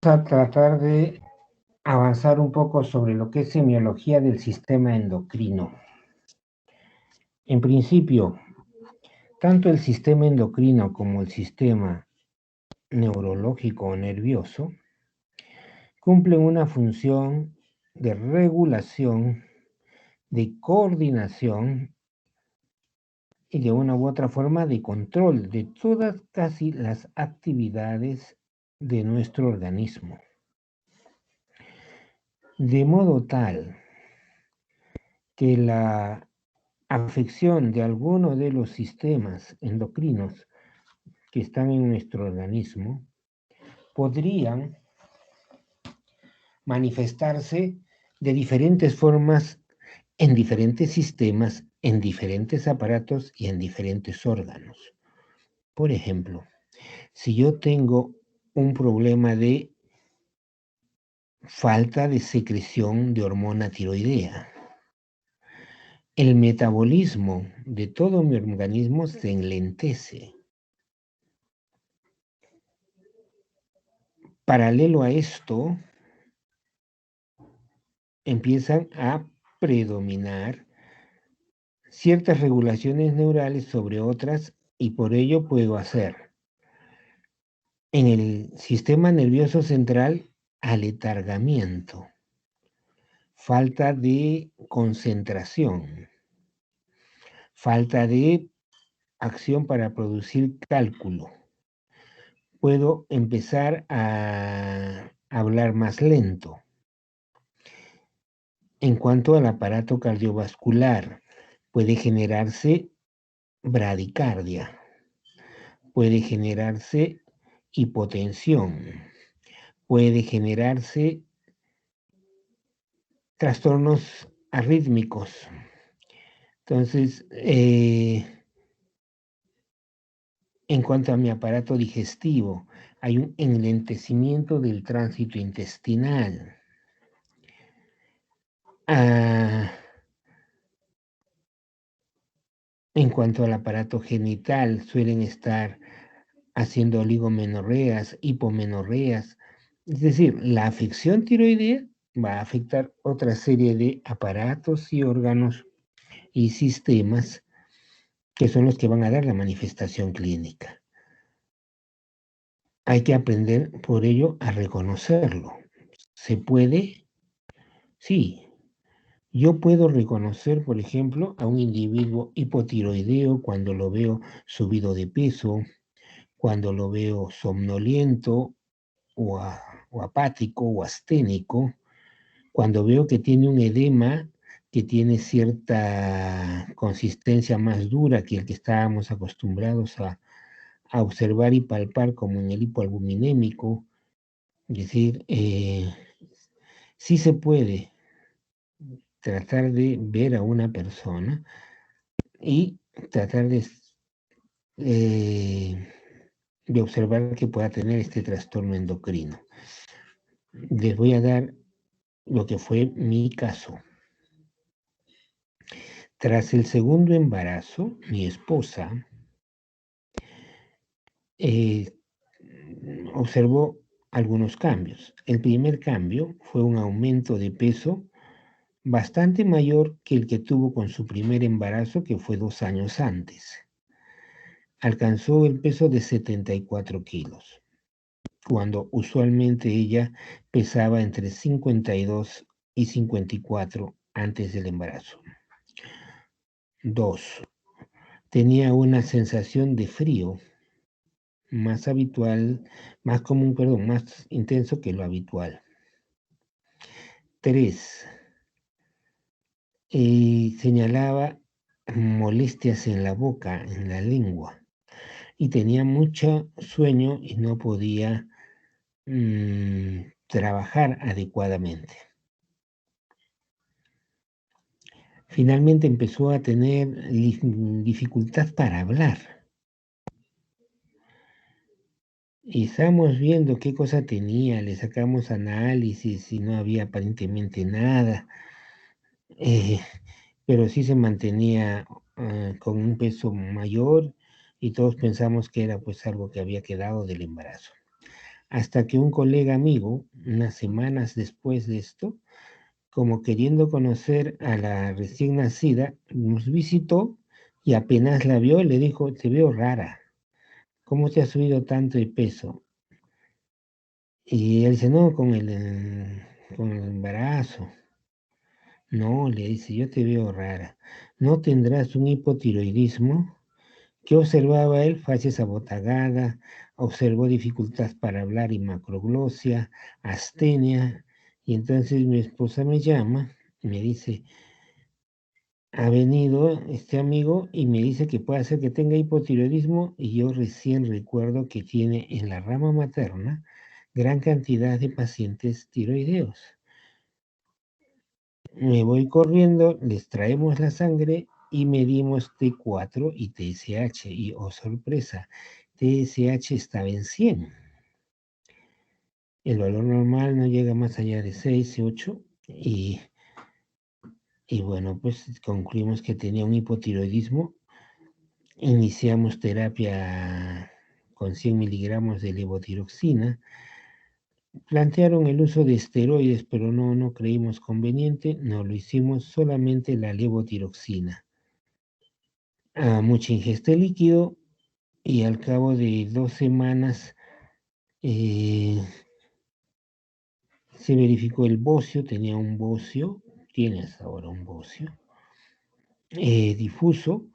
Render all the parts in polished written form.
A tratar de avanzar un poco sobre lo que es semiología del sistema endocrino. En principio, tanto el sistema endocrino como el sistema neurológico o nervioso cumplen una función de regulación, de coordinación y de una u otra forma de control de todas casi las actividades de nuestro organismo. De modo tal que la afección de alguno de los sistemas endocrinos que están en nuestro organismo podrían manifestarse de diferentes formas en diferentes sistemas, en diferentes aparatos y en diferentes órganos. Por ejemplo, si yo tengo un problema de falta de secreción de hormona tiroidea, el metabolismo de todo mi organismo se enlentece. Paralelo a esto, empiezan a predominar ciertas regulaciones neurales sobre otras y por ello puedo hacer en el sistema nervioso central aletargamiento, falta de concentración, falta de acción para producir cálculo. Puedo empezar a hablar más lento. En cuanto al aparato cardiovascular, puede generarse bradicardia, puede generarse hipotensión, puede generarse trastornos arrítmicos. Entonces, en cuanto a mi aparato digestivo, hay un enlentecimiento del tránsito intestinal. En cuanto al aparato genital, suelen estar haciendo oligomenorreas, hipomenorreas. Es decir, la afección tiroidea va a afectar otra serie de aparatos y órganos y sistemas que son los que van a dar la manifestación clínica. Hay que aprender por ello a reconocerlo. ¿Se puede? Sí. Yo puedo reconocer, por ejemplo, a un individuo hipotiroideo cuando lo veo subido de peso, cuando lo veo somnoliento o, o apático o asténico, cuando veo que tiene un edema que tiene cierta consistencia más dura que el que estábamos acostumbrados a observar y palpar como en el hipoalbuminémico. Es decir, sí se puede tratar de ver a una persona y tratar de observar que pueda tener este trastorno endocrino. Les voy a dar lo que fue mi caso. Tras el segundo embarazo, mi esposa observó algunos cambios. El primer cambio fue un aumento de peso bastante mayor que el que tuvo con su primer embarazo, que fue 2 años antes. Alcanzó el peso de 74 kilos, cuando usualmente ella pesaba entre 52 y 54 antes del embarazo. 2. Tenía una sensación de frío más habitual, más común, perdón, más intenso que lo habitual. 3. Señalaba molestias en la boca, en la lengua, y tenía mucho sueño y no podía trabajar adecuadamente. Finalmente empezó a tener dificultad para hablar. Y estábamos viendo qué cosa tenía, le sacamos análisis y no había aparentemente nada, pero sí se mantenía con un peso mayor y todos pensamos que era pues algo que había quedado del embarazo. hasta que un colega amigo, unas semanas después de esto, como queriendo conocer a la recién nacida, nos visitó y apenas la vio le dijo, te veo rara, ¿cómo te has subido tanto de peso? Y él dice, no, con el embarazo. No, le dice, yo te veo rara. ¿No tendrás un hipotiroidismo? ¿Qué observaba él? Facies abotagada, observó dificultad para hablar y macroglosia, astenia. Y entonces mi esposa me llama y me dice, ha venido este amigo y me dice que puede ser que tenga hipotiroidismo y yo recién recuerdo que tiene en la rama materna gran cantidad de pacientes tiroideos. Me voy corriendo, les traemos la sangre y medimos T4 y TSH. Y, oh sorpresa, TSH estaba en 100. El valor normal no llega más allá de 6, 8. Y bueno, pues concluimos que tenía un hipotiroidismo. Iniciamos terapia con 100 miligramos de levotiroxina. Plantearon el uso de esteroides, pero no creímos conveniente. No lo hicimos, solamente la levotiroxina. Mucha ingesta de líquido y al cabo de 2 semanas eh, se verificó el bocio, tenía un bocio, tienes ahora un bocio, difuso,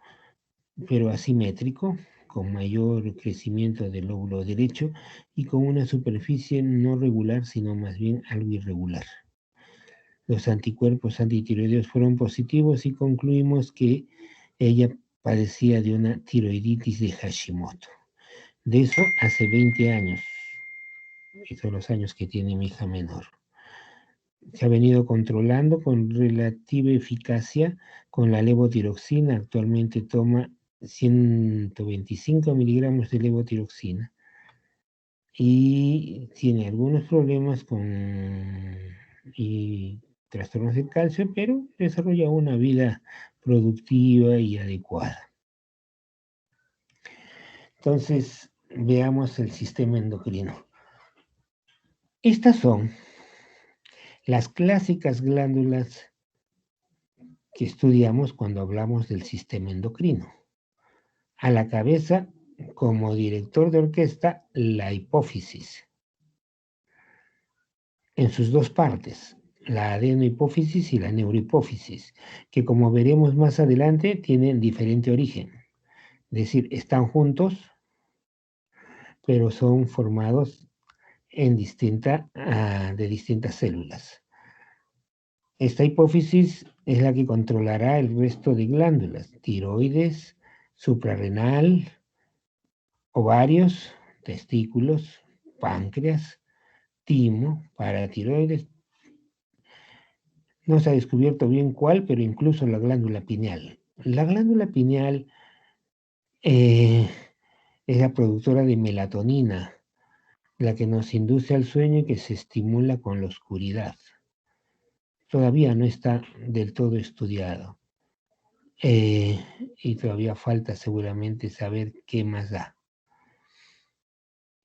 pero asimétrico, con mayor crecimiento del lóbulo derecho y con una superficie no regular, sino más bien algo irregular. Los anticuerpos antitiroideos fueron positivos y concluimos que ella padecía de una tiroiditis de Hashimoto. De eso hace 20 años, y son los años que tiene mi hija menor. Se ha venido controlando con relativa eficacia con la levotiroxina. Actualmente toma 125 miligramos de levotiroxina y tiene algunos problemas y trastornos del calcio, pero desarrolla una vida productiva y adecuada. Entonces, veamos el sistema endocrino. Estas son las clásicas glándulas que estudiamos cuando hablamos del sistema endocrino. A la cabeza, como director de orquesta, la hipófisis. En sus dos partes, la adenohipófisis y la neurohipófisis, que como veremos más adelante tienen diferente origen. Es decir, están juntos, pero son formados de distintas células. Esta hipófisis es la que controlará el resto de glándulas, tiroides, suprarrenal, ovarios, testículos, páncreas, timo, paratiroides. No se ha descubierto bien cuál, pero incluso la glándula pineal. La glándula pineal es la productora de melatonina, la que nos induce al sueño y que se estimula con la oscuridad. Todavía no está del todo estudiado. Y todavía falta seguramente saber qué más da.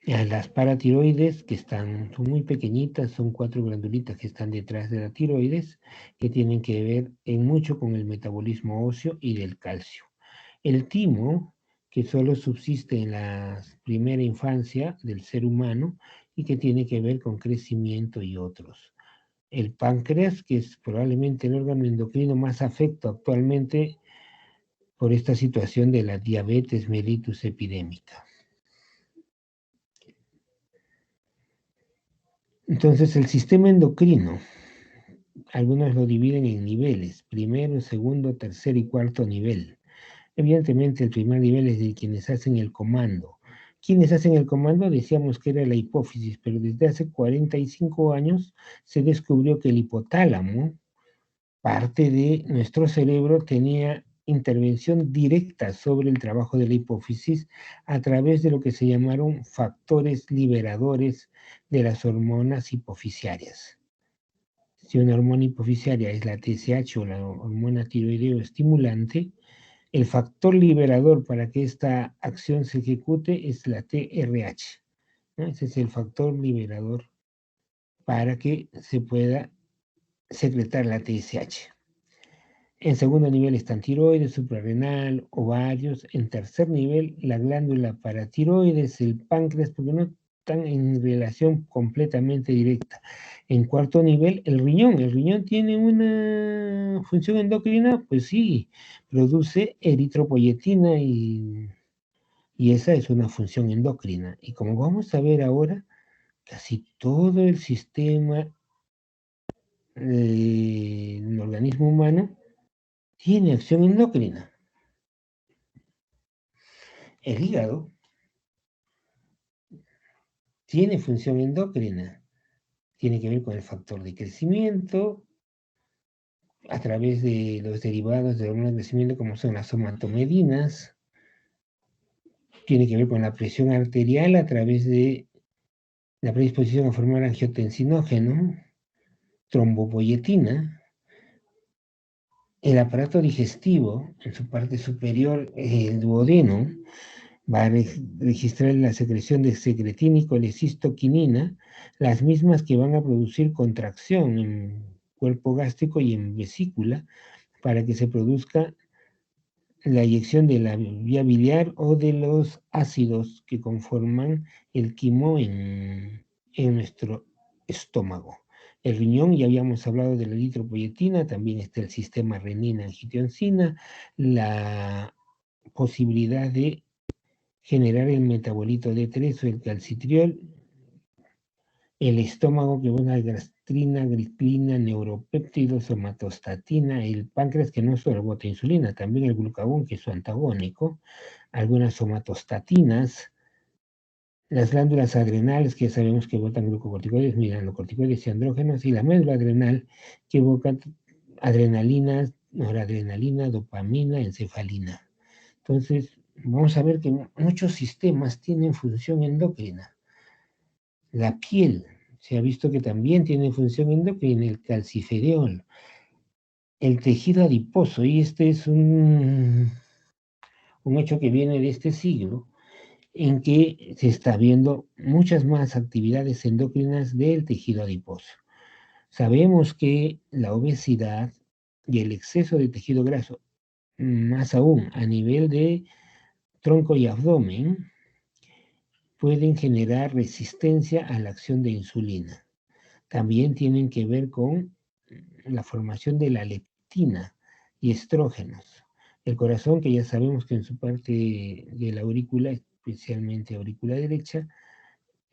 Las paratiroides, que son muy pequeñitas, son 4 glandulitas que están detrás de la tiroides, que tienen que ver mucho con el metabolismo óseo y del calcio. El timo, que solo subsiste en la primera infancia del ser humano y que tiene que ver con crecimiento y otros. El páncreas, que es probablemente el órgano endocrino más afecto actualmente por esta situación de la diabetes mellitus epidémica. Entonces, el sistema endocrino, algunos lo dividen en niveles, primero, segundo, tercer y cuarto nivel. Evidentemente, el primer nivel es de quienes hacen el comando. Quienes hacen el comando decíamos que era la hipófisis, pero desde hace 45 años se descubrió que el hipotálamo, parte de nuestro cerebro, tenía intervención directa sobre el trabajo de la hipófisis a través de lo que se llamaron factores liberadores de las hormonas hipofisiarias. Si una hormona hipofisiaria es la TSH o la hormona tiroideo estimulante, el factor liberador para que esta acción se ejecute es la TRH. ¿no? Ese es el factor liberador para que se pueda secretar la TSH. En segundo nivel están tiroides, suprarrenal, ovarios. En tercer nivel, la glándula paratiroides, el páncreas, porque no están en relación completamente directa. En cuarto nivel, el riñón. ¿El riñón tiene una función endocrina? Pues sí, produce eritropoyetina y esa es una función endocrina. Y como vamos a ver ahora, casi todo el sistema del organismo humano tiene acción endocrina. El hígado tiene función endocrina, tiene que ver con el factor de crecimiento a través de los derivados de hormonas de crecimiento como son las somatomedinas, tiene que ver con la presión arterial a través de la predisposición a formar angiotensinógeno, trombopoyetina, el aparato digestivo en su parte superior, el duodeno, va a registrar la secreción de secretina y colecistoquinina, las mismas que van a producir contracción en cuerpo gástrico y en vesícula, para que se produzca la eyección de la vía biliar o de los ácidos que conforman el quimo en nuestro estómago. El riñón, ya habíamos hablado de la eritropoyetina, también está el sistema renina-angiotensina, la posibilidad de generar el metabolito D3 o el calcitriol, el estómago que una gastrina, gliplina, neuropéptidos, somatostatina, el páncreas que no solo bota insulina, también el glucagón que es su antagónico, algunas somatostatinas, las glándulas adrenales que ya sabemos que botan glucocorticoides, mineralocorticoides y andrógenos, y la médula adrenal que boca adrenalina, noradrenalina, dopamina, encefalina. Entonces, vamos a ver que muchos sistemas tienen función endocrina. La piel, se ha visto que también tiene función endocrina, el calciferol, el tejido adiposo, y este es un hecho que viene de este siglo, en que se está viendo muchas más actividades endocrinas del tejido adiposo. Sabemos que la obesidad y el exceso de tejido graso, más aún a nivel de tronco y abdomen, pueden generar resistencia a la acción de insulina. También tienen que ver con la formación de la leptina y estrógenos. El corazón, que ya sabemos que en su parte de la aurícula, especialmente aurícula derecha,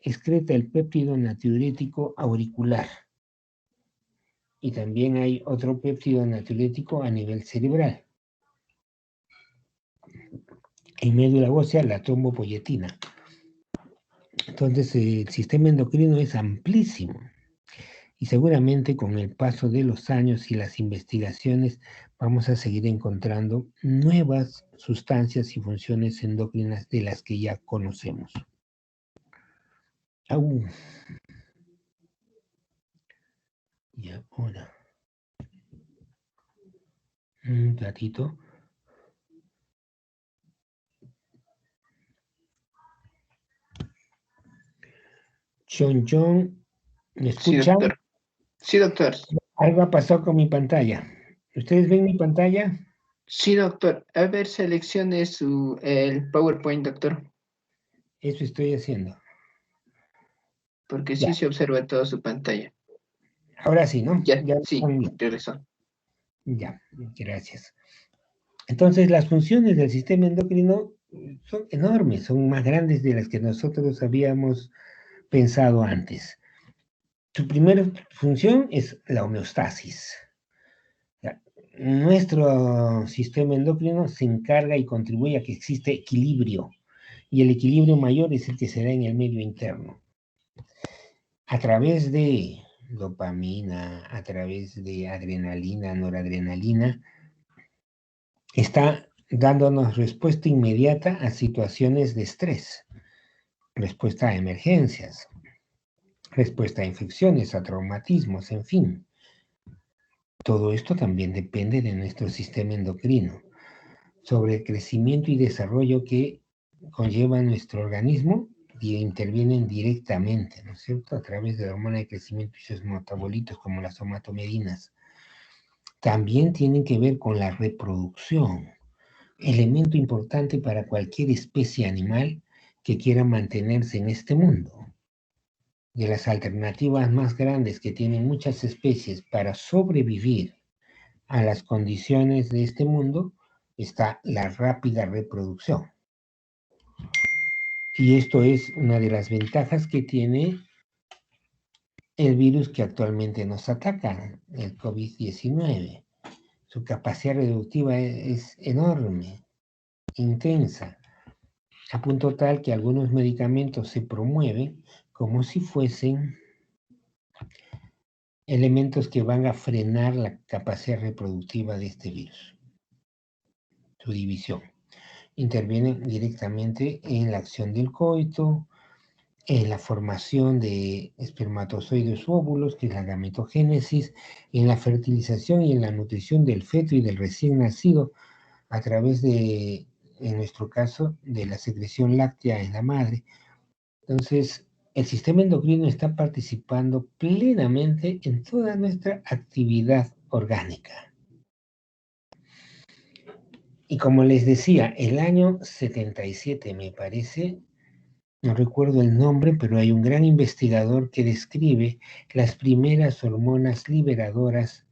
excreta el péptido natriurético auricular. Y también hay otro péptido natriurético a nivel cerebral. En médula ósea, la trombopoyetina. Entonces, el sistema endocrino es amplísimo. Y seguramente con el paso de los años y las investigaciones vamos a seguir encontrando nuevas sustancias y funciones endocrinas de las que ya conocemos. Y ahora, un ratito. John, ¿me Sí, escuchan? doctor. Sí, doctor. Algo ha pasado con mi pantalla. ¿Ustedes ven mi pantalla? Sí, doctor. A ver, seleccione el PowerPoint, doctor. Eso estoy haciendo. Porque Ya, sí se observa toda su pantalla. ahora sí, ¿no? Ya, Ya sí, están bien. regresó. Ya, gracias. Entonces, las funciones del sistema endocrino son enormes, son más grandes de las que nosotros habíamos pensado antes. Su primera función es la homeostasis. Nuestro sistema endocrino se encarga y contribuye a que existe equilibrio, y el equilibrio mayor es el que se da en el medio interno. A través de dopamina, a través de adrenalina, noradrenalina, está dándonos respuesta inmediata a situaciones de estrés, respuesta a emergencias, respuesta a infecciones, a traumatismos, en fin. Todo esto también depende de nuestro sistema endocrino, sobre el crecimiento y desarrollo que conlleva nuestro organismo, intervienen directamente, ¿no es cierto?, a través de la hormona de crecimiento y sus metabolitos como las somatomedinas. También tienen que ver con la reproducción, elemento importante para cualquier especie animal que quiera mantenerse en este mundo. De las alternativas más grandes que tienen muchas especies para sobrevivir a las condiciones de este mundo está la rápida reproducción. Y esto es una de las ventajas que tiene el virus que actualmente nos ataca, el COVID-19. Su capacidad reproductiva es enorme, intensa, a punto tal que algunos medicamentos se promueven como si fuesen elementos que van a frenar la capacidad reproductiva de este virus, su división. Intervienen directamente en la acción del coito, en la formación de espermatozoides u óvulos, que es la gametogénesis, en la fertilización y en la nutrición del feto y del recién nacido a través de, en nuestro caso, de la secreción láctea en la madre. Entonces, el sistema endocrino está participando plenamente en toda nuestra actividad orgánica. Y como les decía, el año 77, me parece, no recuerdo el nombre, pero hay un gran investigador que describe las primeras hormonas liberadoras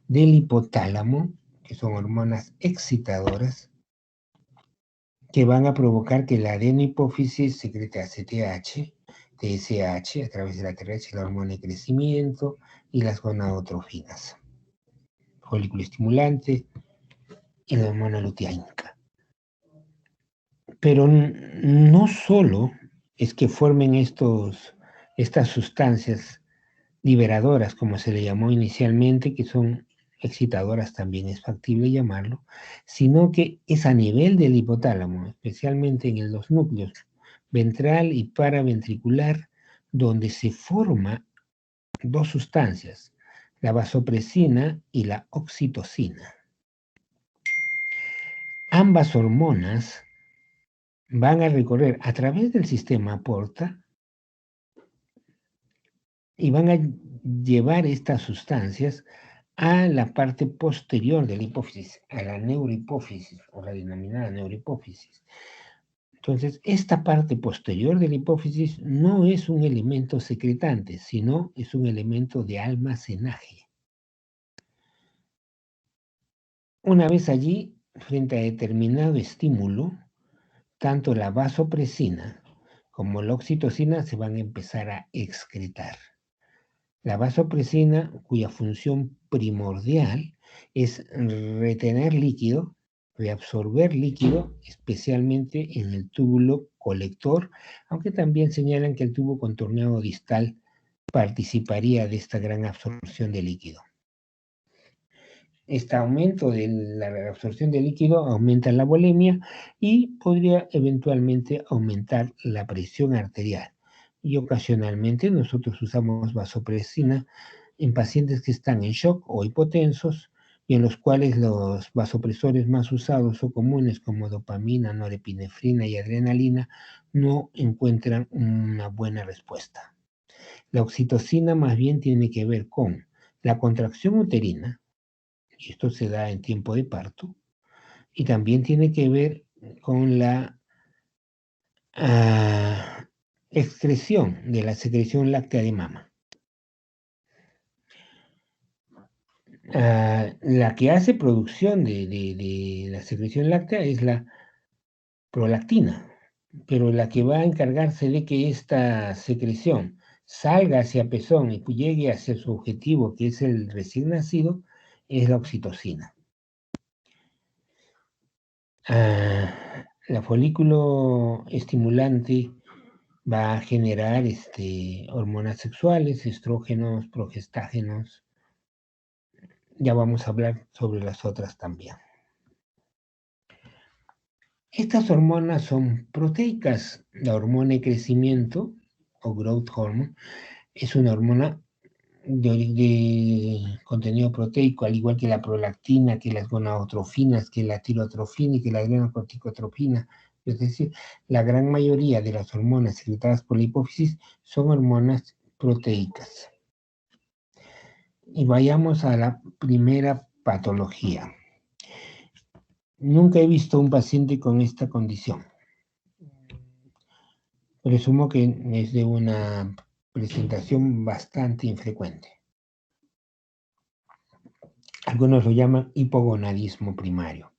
del hipotálamo, que son hormonas excitadoras, que van a provocar que la adenohipófisis secrete ACTH, TSH, a través de la TRH, la hormona de crecimiento, y las gonadotrofinas, folículo estimulante y la hormona luteánica. Pero no solo es que formen estas sustancias liberadoras, como se le llamó inicialmente, que son excitadoras, también es factible llamarlo, sino que es a nivel del hipotálamo, especialmente en los núcleos ventral y paraventricular, donde se forman dos sustancias, la vasopresina y la oxitocina. Ambas hormonas van a recorrer a través del sistema porta y van a llevar estas sustancias a la parte posterior de la hipófisis, a la neurohipófisis, o la denominada neurohipófisis. Entonces, esta parte posterior de la hipófisis no es un elemento secretante, sino es un elemento de almacenaje. Una vez allí, frente a determinado estímulo, tanto la vasopresina como la oxitocina se van a empezar a excretar. La vasopresina, cuya función primordial es retener líquido, reabsorber líquido, especialmente en el túbulo colector, aunque también señalan que el tubo contorneado distal participaría de esta gran absorción de líquido. Este aumento de la reabsorción de líquido aumenta la volemia y podría eventualmente aumentar la presión arterial. Y ocasionalmente nosotros usamos vasopresina en pacientes que están en shock o hipotensos y en los cuales los vasopresores más usados o comunes como dopamina, norepinefrina y adrenalina no encuentran una buena respuesta. La oxitocina más bien tiene que ver con la contracción uterina, y esto se da en tiempo de parto, y también tiene que ver con la excreción de la secreción láctea de mama. La que hace producción de la secreción láctea es la prolactina, pero la que va a encargarse de que esta secreción salga hacia pezón y llegue hacia su objetivo, que es el recién nacido, es la oxitocina. La folículo estimulante va a generar hormonas sexuales, estrógenos, progestágenos. Ya vamos a hablar sobre las otras también. Estas hormonas son proteicas. La hormona de crecimiento, o growth hormone, es una hormona de contenido proteico, al igual que la prolactina, que las gonadotrofinas, que la tirotrofina y que la adrenocorticotropina, Es decir, la gran mayoría de las hormonas secretadas por la hipófisis son hormonas proteicas. Y vayamos a la primera patología. Nunca he visto un paciente con esta condición. Presumo que es de una presentación bastante infrecuente. Algunos lo llaman hipogonadismo primario.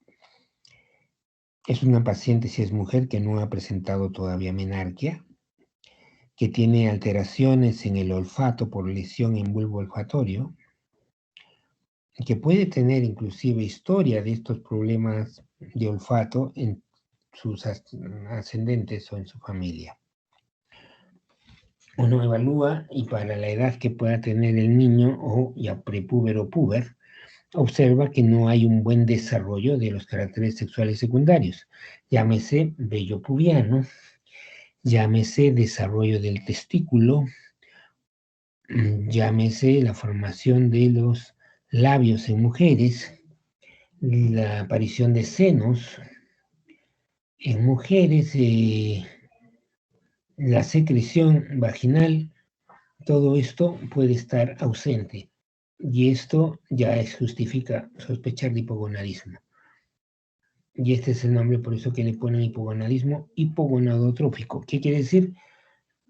Es una paciente, si es mujer, que no ha presentado todavía menarquia, que tiene alteraciones en el olfato por lesión en bulbo olfatorio, que puede tener inclusive historia de estos problemas de olfato en sus ascendentes o en su familia. Uno evalúa y para la edad que pueda tener el niño o ya prepúbero puber, observa que no hay un buen desarrollo de los caracteres sexuales secundarios. Llámese vello pubiano, llámese desarrollo del testículo, llámese la formación de los labios en mujeres, la aparición de senos en mujeres, la secreción vaginal, todo esto puede estar ausente. Y esto ya justifica sospechar de hipogonadismo. Y este es el nombre por eso que le ponen hipogonadismo hipogonadotrófico. ¿Qué quiere decir?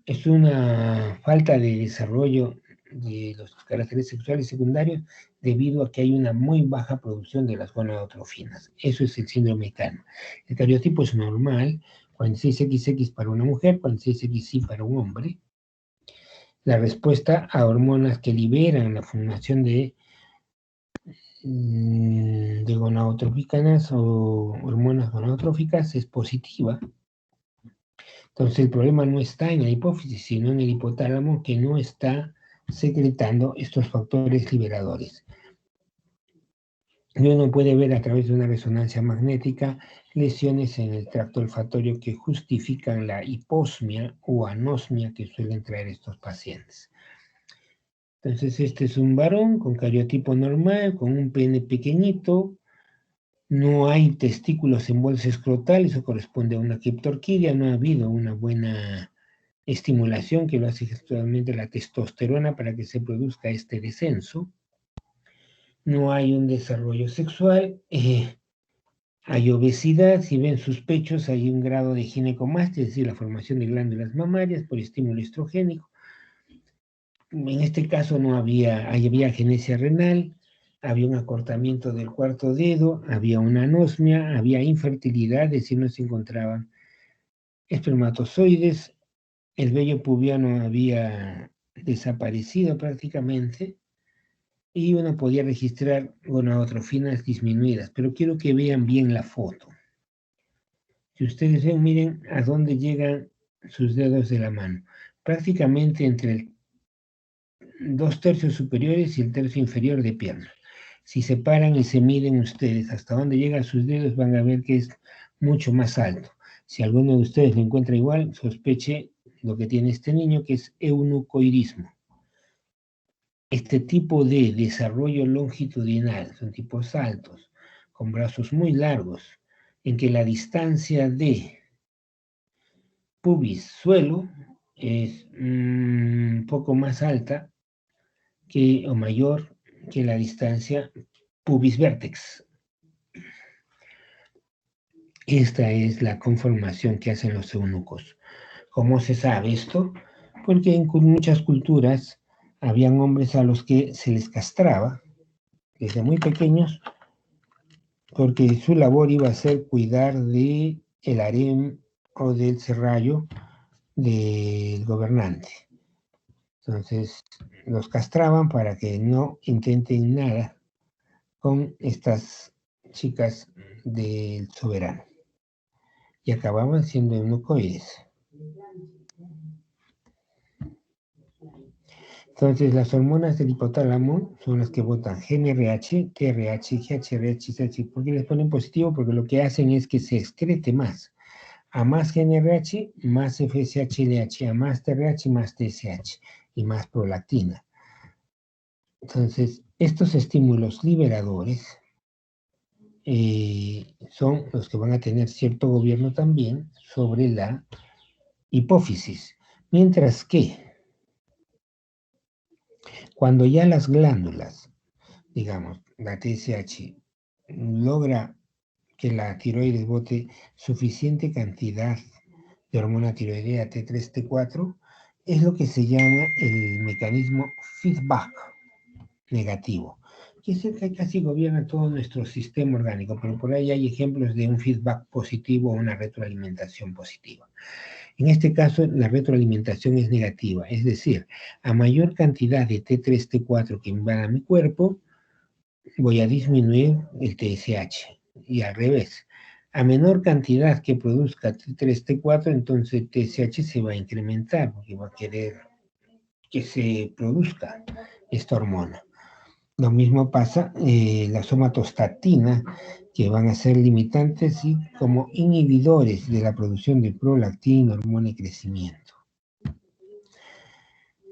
Es una falta de desarrollo de los caracteres sexuales secundarios debido a que hay una muy baja producción de las gonadotrofinas. Eso es el síndrome de Kahn. El cariotipo es normal, 46XX para una mujer, 46XY para un hombre. La respuesta a hormonas que liberan la formación de gonadotróficas o hormonas gonadotróficas es positiva. Entonces el problema no está en la hipófisis, sino en el hipotálamo que no está secretando estos factores liberadores. Y uno puede ver a través de una resonancia magnética lesiones en el tracto olfatorio que justifican la hiposmia o anosmia que suelen traer estos pacientes. Entonces este es un varón con cariotipo normal, con un pene pequeñito, no hay testículos en bolsa escrotal, eso corresponde a una criptorquidia, no ha habido una buena estimulación que lo hace gestualmente la testosterona para que se produzca este descenso. No hay un desarrollo sexual, hay obesidad, si ven sus pechos hay un grado de ginecomastia, es decir, la formación de glándulas mamarias por estímulo estrogénico. En este caso no había agenesia renal, había un acortamiento del cuarto dedo, había una anosmia, había infertilidad, es decir, no se encontraban espermatozoides, el vello pubiano había desaparecido prácticamente y uno podía registrar gonadotrofinas disminuidas, pero quiero que vean bien la foto. Si ustedes ven, miren a dónde llegan sus dedos de la mano, prácticamente entre el 2/3 superiores y el tercio inferior de pierna. Si se paran y se miden ustedes hasta dónde llegan sus dedos, van a ver que es mucho más alto. Si alguno de ustedes lo encuentra igual, sospeche lo que tiene este niño, que es eunucoidismo. Este tipo de desarrollo longitudinal son tipos altos, con brazos muy largos, en que la distancia de pubis-suelo es un poco más alta o mayor que la distancia pubis-vértex. Esta es la conformación que hacen los eunucos. ¿Cómo se sabe esto? Porque en muchas culturas habían hombres a los que se les castraba desde muy pequeños porque su labor iba a ser cuidar del harem o del serrallo del gobernante. Entonces los castraban para que no intenten nada con estas chicas del soberano y acababan siendo eunucoides. Entonces las hormonas del hipotálamo son las que botan GnRH, TRH, GHRH, CH. ¿Por qué les ponen positivo? Porque lo que hacen es que se excrete más. A más GnRH, más FSH-LH, a más TRH, más TSH y más prolactina. Entonces, estos estímulos liberadores son los que van a tener cierto gobierno también sobre la hipófisis. Mientras que cuando ya las glándulas, digamos, la TSH, logra que la tiroides bote suficiente cantidad de hormona tiroidea T3, T4, es lo que se llama el mecanismo feedback negativo, que es el que casi gobierna todo nuestro sistema orgánico, pero por ahí hay ejemplos de un feedback positivo o una retroalimentación positiva. En este caso, la retroalimentación es negativa, es decir, a mayor cantidad de T3, T4 que invada mi cuerpo, voy a disminuir el TSH, y al revés. A menor cantidad que produzca T3, T4, entonces el TSH se va a incrementar, porque va a querer que se produzca esta hormona. Lo mismo pasa la somatostatina, que van a ser limitantes y como inhibidores de la producción de prolactina, hormona de crecimiento.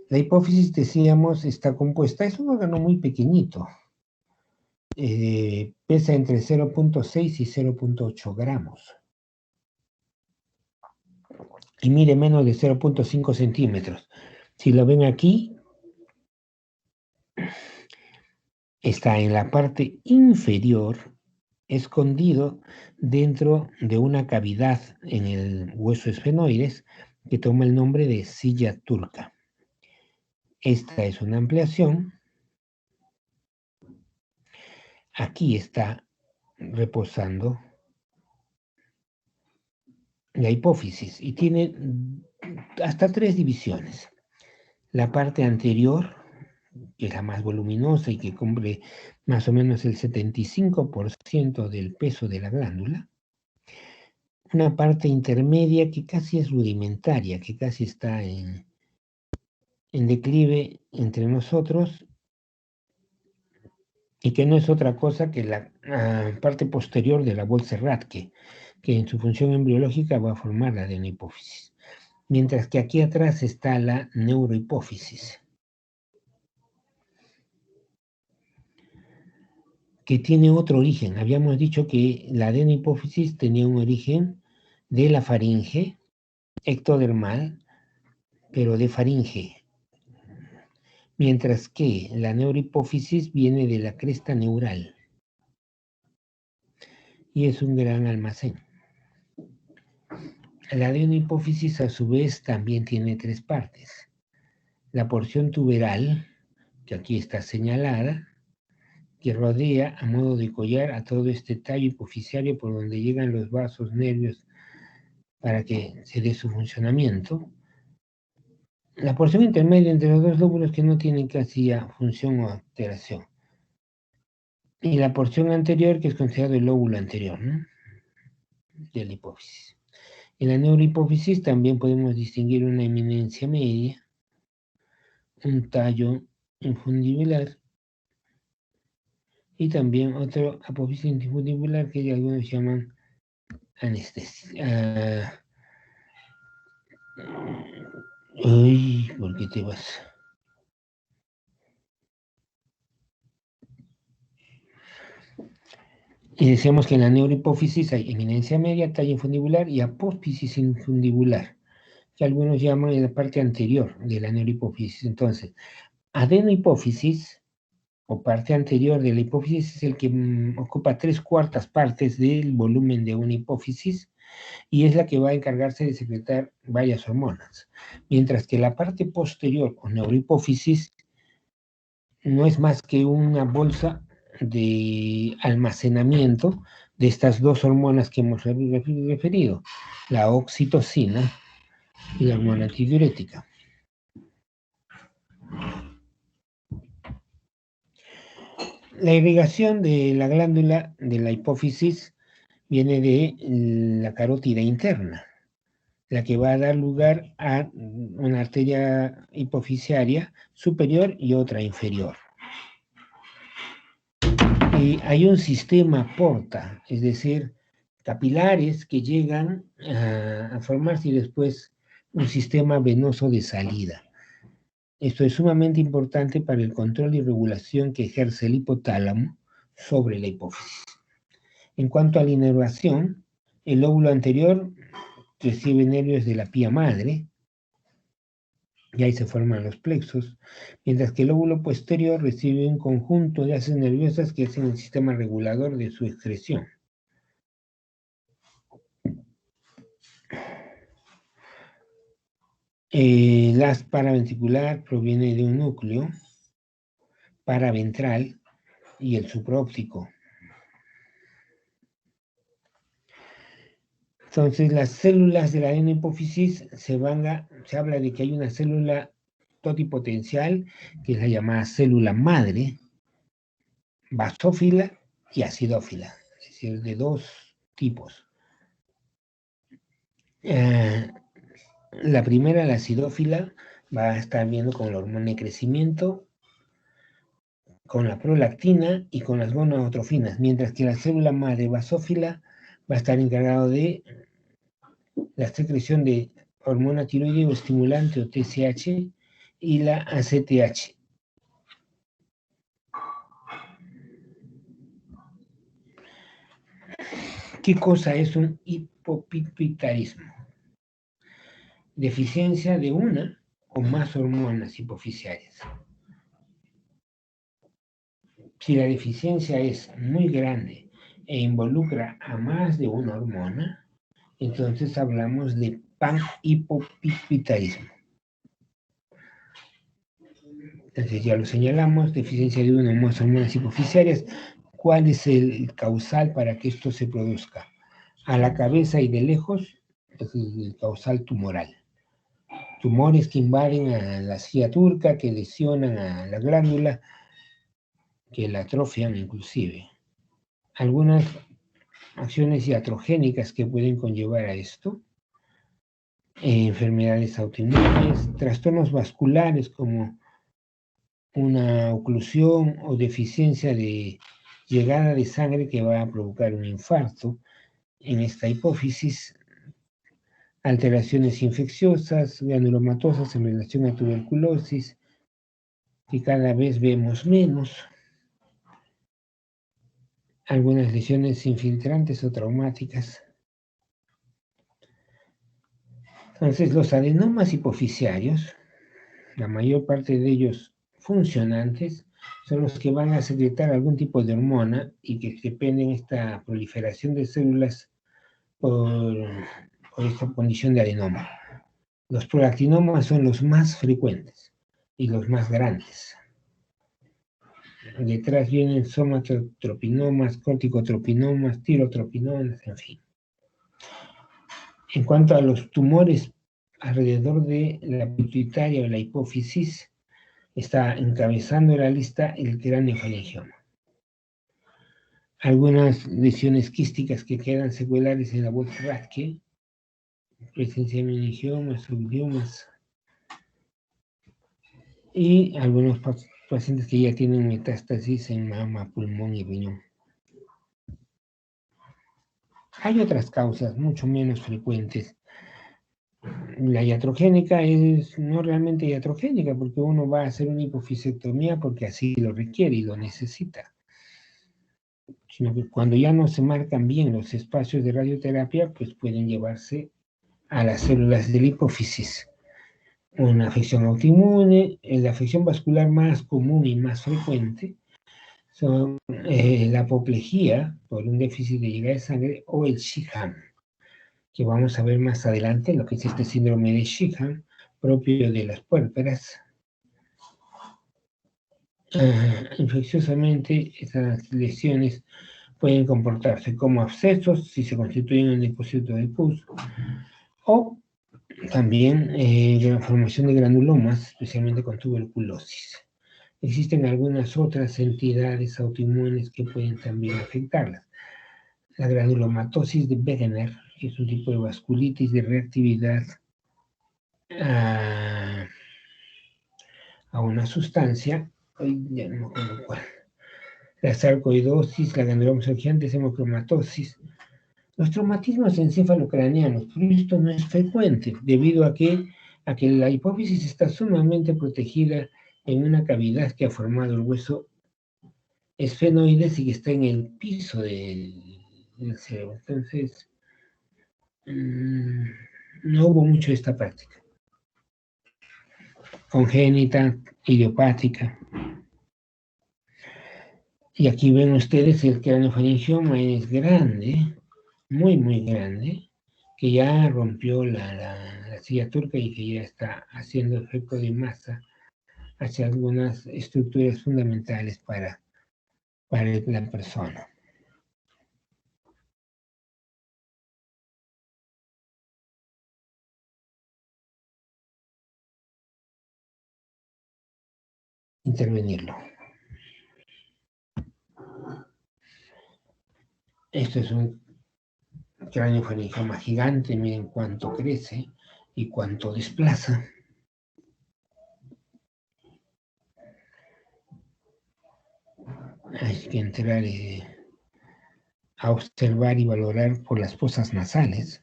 La hipófisis, decíamos, está compuesta, es un órgano muy pequeñito, pesa entre 0.6 y 0.8 gramos y mide menos de 0.5 centímetros. Si lo ven aquí, está en la parte inferior, escondido dentro de una cavidad en el hueso esfenoides que toma el nombre de silla turca. Esta es una ampliación. Aquí está reposando la hipófisis y tiene hasta 3 divisiones. La parte anterior, que es la más voluminosa y que cubre más o menos el 75% del peso de la glándula. Una parte intermedia que casi es rudimentaria, que casi está en declive entre nosotros y que no es otra cosa que la parte posterior de la bolsa Rathke, que en su función embriológica va a formar la adenohipófisis. Mientras que aquí atrás está la neurohipófisis, que tiene otro origen. Habíamos dicho que la adenohipófisis tenía un origen de la faringe, ectodermal, pero de faringe. Mientras que la neurohipófisis viene de la cresta neural y es un gran almacén. La adenohipófisis a su vez también tiene 3 partes. La porción tuberal, que aquí está señalada, que rodea a modo de collar a todo este tallo hipoficiario por donde llegan los vasos, nervios, para que se dé su funcionamiento. La porción intermedia entre los dos lóbulos que no tienen casi función o alteración. Y la porción anterior, que es considerado el lóbulo anterior, ¿no?, de la hipófisis. En la neurohipófisis también podemos distinguir una eminencia media, un tallo infundibular y también otro apófisis infundibular que algunos llaman anestesia. Uy, ¿por qué te vas? Y decíamos que en la neurohipófisis hay eminencia media, tallo infundibular y apófisis infundibular, que algunos llaman en la parte anterior de la neurohipófisis. Entonces, adenohipófisis o parte anterior de la hipófisis es el que ocupa 3/4 partes del volumen de una hipófisis y es la que va a encargarse de secretar varias hormonas. Mientras que la parte posterior o neurohipófisis no es más que una bolsa de almacenamiento de estas 2 hormonas que hemos referido, la oxitocina y la hormona antidiurética. La irrigación de la glándula de la hipófisis viene de la carótida interna, la que va a dar lugar a una arteria hipofisiaria superior y otra inferior. Y hay un sistema porta, es decir, capilares que llegan a formarse y después un sistema venoso de salida. Esto es sumamente importante para el control y regulación que ejerce el hipotálamo sobre la hipófisis. En cuanto a la inervación, el lóbulo anterior recibe nervios de la pía madre, y ahí se forman los plexos, mientras que el lóbulo posterior recibe un conjunto de haces nerviosas que hacen el sistema regulador de su excreción. El haz paraventricular proviene de un núcleo paraventral y el supraóptico. Entonces, las células de la adenohipófisis se habla de que hay una célula totipotencial, que es la llamada célula madre, basófila y acidófila, es decir, de dos tipos. La primera, la acidófila, va a estar viendo con la hormona de crecimiento, con la prolactina y con las gonadotrofinas, mientras que la célula madre basófila va a estar encargado de la secreción de hormona tiroideo estimulante o TSH y la ACTH. ¿Qué cosa es un hipopituitarismo? Deficiencia de una o más hormonas hipoficiarias. Si la deficiencia es muy grande e involucra a más de una hormona, entonces hablamos de panhipopituitarismo. Entonces ya lo señalamos, deficiencia de una o más hormonas hipoficiarias. ¿Cuál es el causal para que esto se produzca? A la cabeza y de lejos, es el causal tumoral. Tumores que invaden a la cía turca, que lesionan a la glándula, que la atrofian inclusive. Algunas acciones iatrogénicas que pueden conllevar a esto: enfermedades autoinmunes, trastornos vasculares como una oclusión o deficiencia de llegada de sangre que va a provocar un infarto en esta hipófisis, alteraciones infecciosas, granulomatosas en relación a tuberculosis, que cada vez vemos menos, algunas lesiones infiltrantes o traumáticas. Entonces, los adenomas hipoficiarios, la mayor parte de ellos funcionantes, son los que van a secretar algún tipo de hormona y que dependen de esta proliferación de células por esta condición de adenoma. Los prolactinomas son los más frecuentes y los más grandes. Detrás vienen somatotropinomas, corticotropinomas, tirotropinomas, en fin. En cuanto a los tumores alrededor de la pituitaria o la hipófisis, está encabezando la lista el craneofaringioma. Algunas lesiones quísticas que quedan secuelares en la Wolff-Rachke, presencia de meningiomas, subidiomas, y algunos pacientes que ya tienen metástasis en mama, pulmón y riñón. Hay otras causas mucho menos frecuentes. La iatrogénica es no realmente iatrogénica, porque uno va a hacer una hipofisectomía porque así lo requiere y lo necesita, sino que cuando ya no se marcan bien los espacios de radioterapia, pues pueden llevarse a las células de la hipófisis. Una afección autoinmune, la afección vascular más común y más frecuente son la apoplejía por un déficit de llegada de sangre o el Sheehan, que vamos a ver más adelante, lo que es este síndrome de Sheehan, propio de las puérperas. Infecciosamente, estas lesiones pueden comportarse como abscesos si se constituyen en un depósito de pus, o también la formación de granulomas, especialmente con tuberculosis. Existen algunas otras entidades autoinmunes que pueden también afectarlas. La granulomatosis de Wegener, que es un tipo de vasculitis de reactividad a una sustancia, ya no me acuerdo cuál. La sarcoidosis, la granulomas urgentes, hemocromatosis. Los traumatismos encefalocraneanos, pero esto no es frecuente, debido a que la hipófisis está sumamente protegida en una cavidad que ha formado el hueso esfenoides y que está en el piso del el cerebro. Entonces, no hubo mucho esta práctica. Congénita, idiopática. Y aquí ven ustedes el craneofaringioma es grande, muy, muy grande, que ya rompió la silla turca y que ya está haciendo efecto de masa hacia algunas estructuras fundamentales para la persona. Intervenirlo. Esto es un craneofaringioma gigante, miren cuánto crece y cuánto desplaza. Hay que entrar a observar y valorar por las fosas nasales.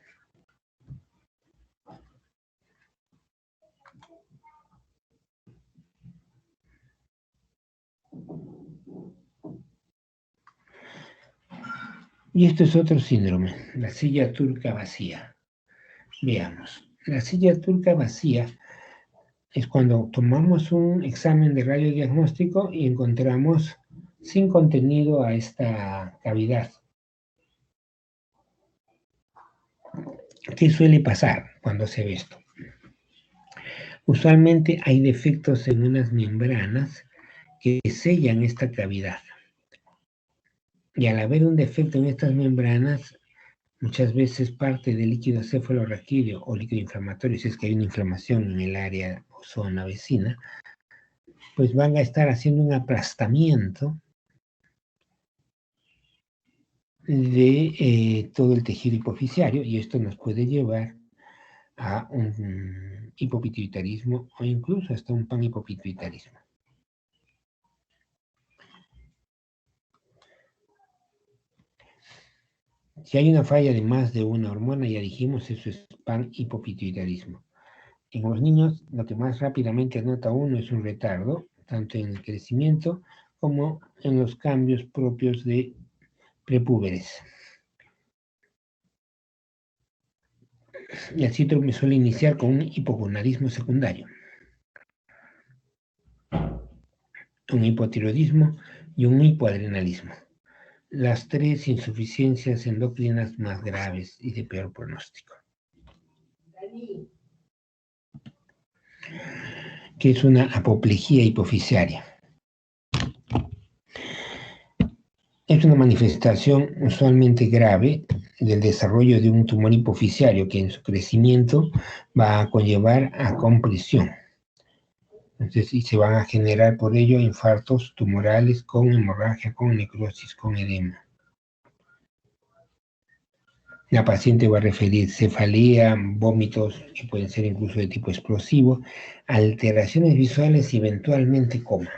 Y esto es otro síndrome, la silla turca vacía. Veamos, la silla turca vacía es cuando tomamos un examen de radiodiagnóstico y encontramos sin contenido a esta cavidad. ¿Qué suele pasar cuando se ve esto? Usualmente hay defectos en unas membranas que sellan esta cavidad. Y al haber un defecto en estas membranas, muchas veces parte del líquido cefalorraquídeo o líquido inflamatorio, si es que hay una inflamación en el área o zona vecina, pues van a estar haciendo un aplastamiento de todo el tejido hipofisiario y esto nos puede llevar a un hipopituitarismo o incluso hasta un panhipopituitarismo. Si hay una falla de más de una hormona, ya dijimos, eso es panhipopituitarismo. En los niños, lo que más rápidamente anota uno es un retardo, tanto en el crecimiento como en los cambios propios de prepúberes. Y el síndrome suele iniciar con un hipogonadismo secundario, un hipotiroidismo y un hipoadrenalismo. Las tres insuficiencias endocrinas más graves y de peor pronóstico. ¿Qué es una apoplejía hipofisiaria? Es una manifestación usualmente grave del desarrollo de un tumor hipofisiario que en su crecimiento va a conllevar a compresión. Entonces, y se van a generar por ello infartos tumorales con hemorragia, con necrosis, con edema. La paciente va a referir cefalea, vómitos, que pueden ser incluso de tipo explosivo, alteraciones visuales y eventualmente coma.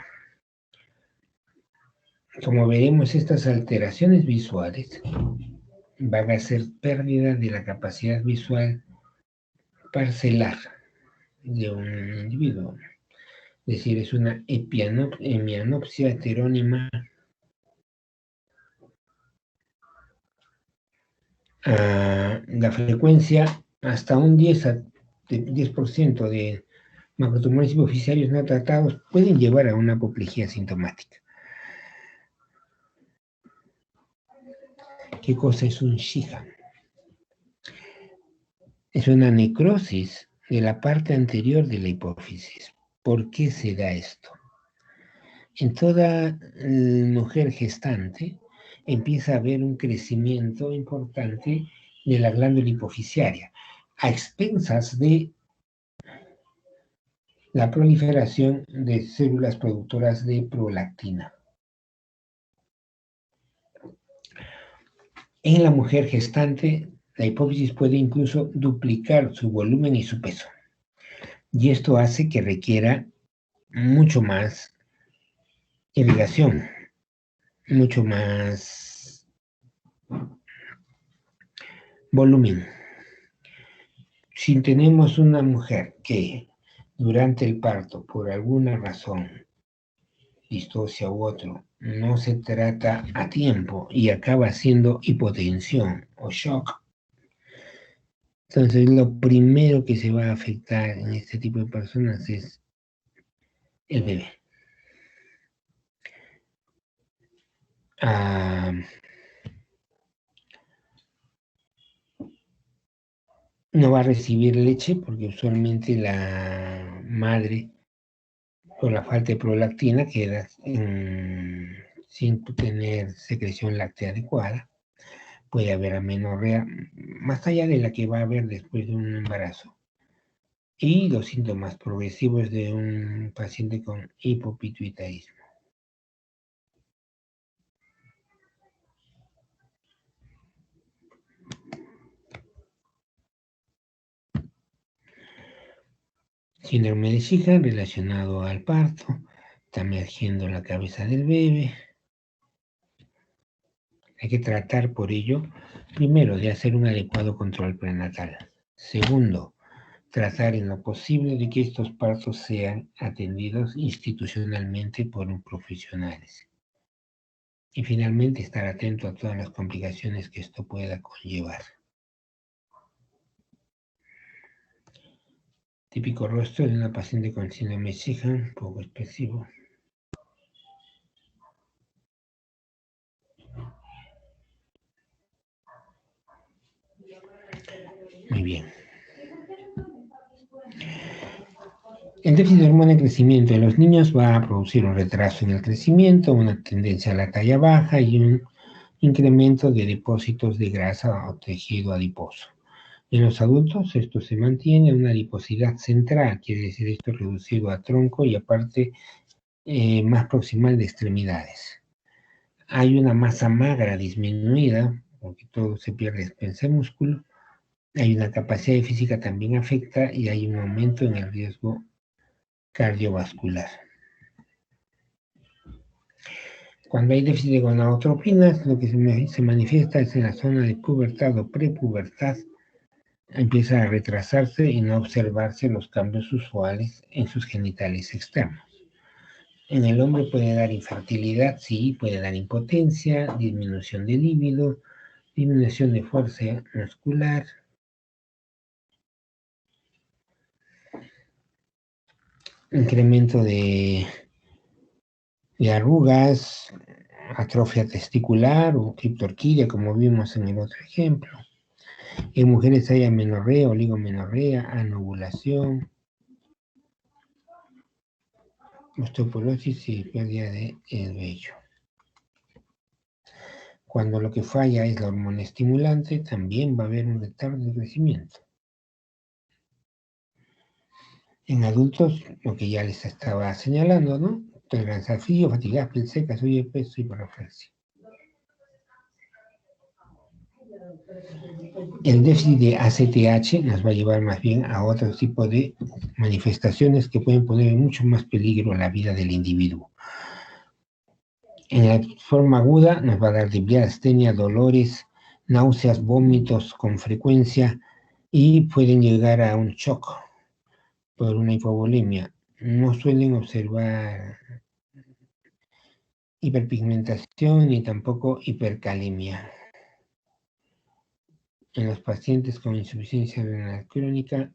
Como veremos, estas alteraciones visuales van a ser pérdida de la capacidad visual parcelar de un individuo. Es decir, es una hemianopsia heterónima la frecuencia hasta un 10% de macrotumores hipofisiarios no tratados pueden llevar a una apoplejía sintomática. ¿Qué cosa es un SHIHA? Es una necrosis de la parte anterior de la hipófisis. ¿Por qué se da esto? En toda mujer gestante empieza a haber un crecimiento importante de la glándula hipofisiaria, a expensas de la proliferación de células productoras de prolactina. En la mujer gestante, la hipófisis puede incluso duplicar su volumen y su peso. Y esto hace que requiera mucho más irrigación, mucho más volumen. Si tenemos una mujer que durante el parto, por alguna razón, distocia u otro, no se trata a tiempo y acaba siendo hipotensión o shock, entonces lo primero que se va a afectar en este tipo de personas es el bebé. No va a recibir leche porque usualmente la madre, por la falta de prolactina, queda sin tener secreción láctea adecuada. Puede haber amenorrea, más allá de la que va a haber después de un embarazo. Y los síntomas progresivos de un paciente con hipopituitarismo. Síndrome de Sjögren relacionado al parto, está emergiendo la cabeza del bebé. Hay que tratar por ello, primero, de hacer un adecuado control prenatal. Segundo, tratar en lo posible de que estos partos sean atendidos institucionalmente por profesionales. Y finalmente, estar atento a todas las complicaciones que esto pueda conllevar. Típico rostro de una paciente con síndrome de Sjögren, poco expresivo. Muy bien. El déficit de hormona de crecimiento en los niños va a producir un retraso en el crecimiento, una tendencia a la talla baja y un incremento de depósitos de grasa o tejido adiposo. En los adultos esto se mantiene una adiposidad central, quiere decir esto reducido a tronco y aparte más proximal de extremidades. Hay una masa magra disminuida, porque todo se pierde expensa de músculo. Hay una capacidad física también afecta y hay un aumento en el riesgo cardiovascular. Cuando hay déficit de gonadotropinas, lo que se manifiesta es en la zona de pubertad o prepubertad, empieza a retrasarse y no observarse los cambios usuales en sus genitales externos. En el hombre puede dar infertilidad, sí, puede dar impotencia, disminución de líbido, disminución de fuerza muscular, incremento de arrugas, atrofia testicular o criptorquidia, como vimos en el otro ejemplo. En mujeres hay amenorrea, oligomenorrea, anovulación, osteoporosis y pérdida de vello. Cuando lo que falla es la hormona estimulante, también va a haber un retardo de crecimiento. En adultos, lo que ya les estaba señalando, ¿no? Tolerancia al frío, fatiga, piel seca, subida de peso y hiperreflexia. El déficit de ACTH nos va a llevar más bien a otro tipo de manifestaciones que pueden poner en mucho más peligro la vida del individuo. En la forma aguda nos va a dar debilidad, astenia, dolores, náuseas, vómitos con frecuencia y pueden llegar a un shock por una hipovolemia. No suelen observar hiperpigmentación ni tampoco hipercalemia. En los pacientes con insuficiencia renal crónica,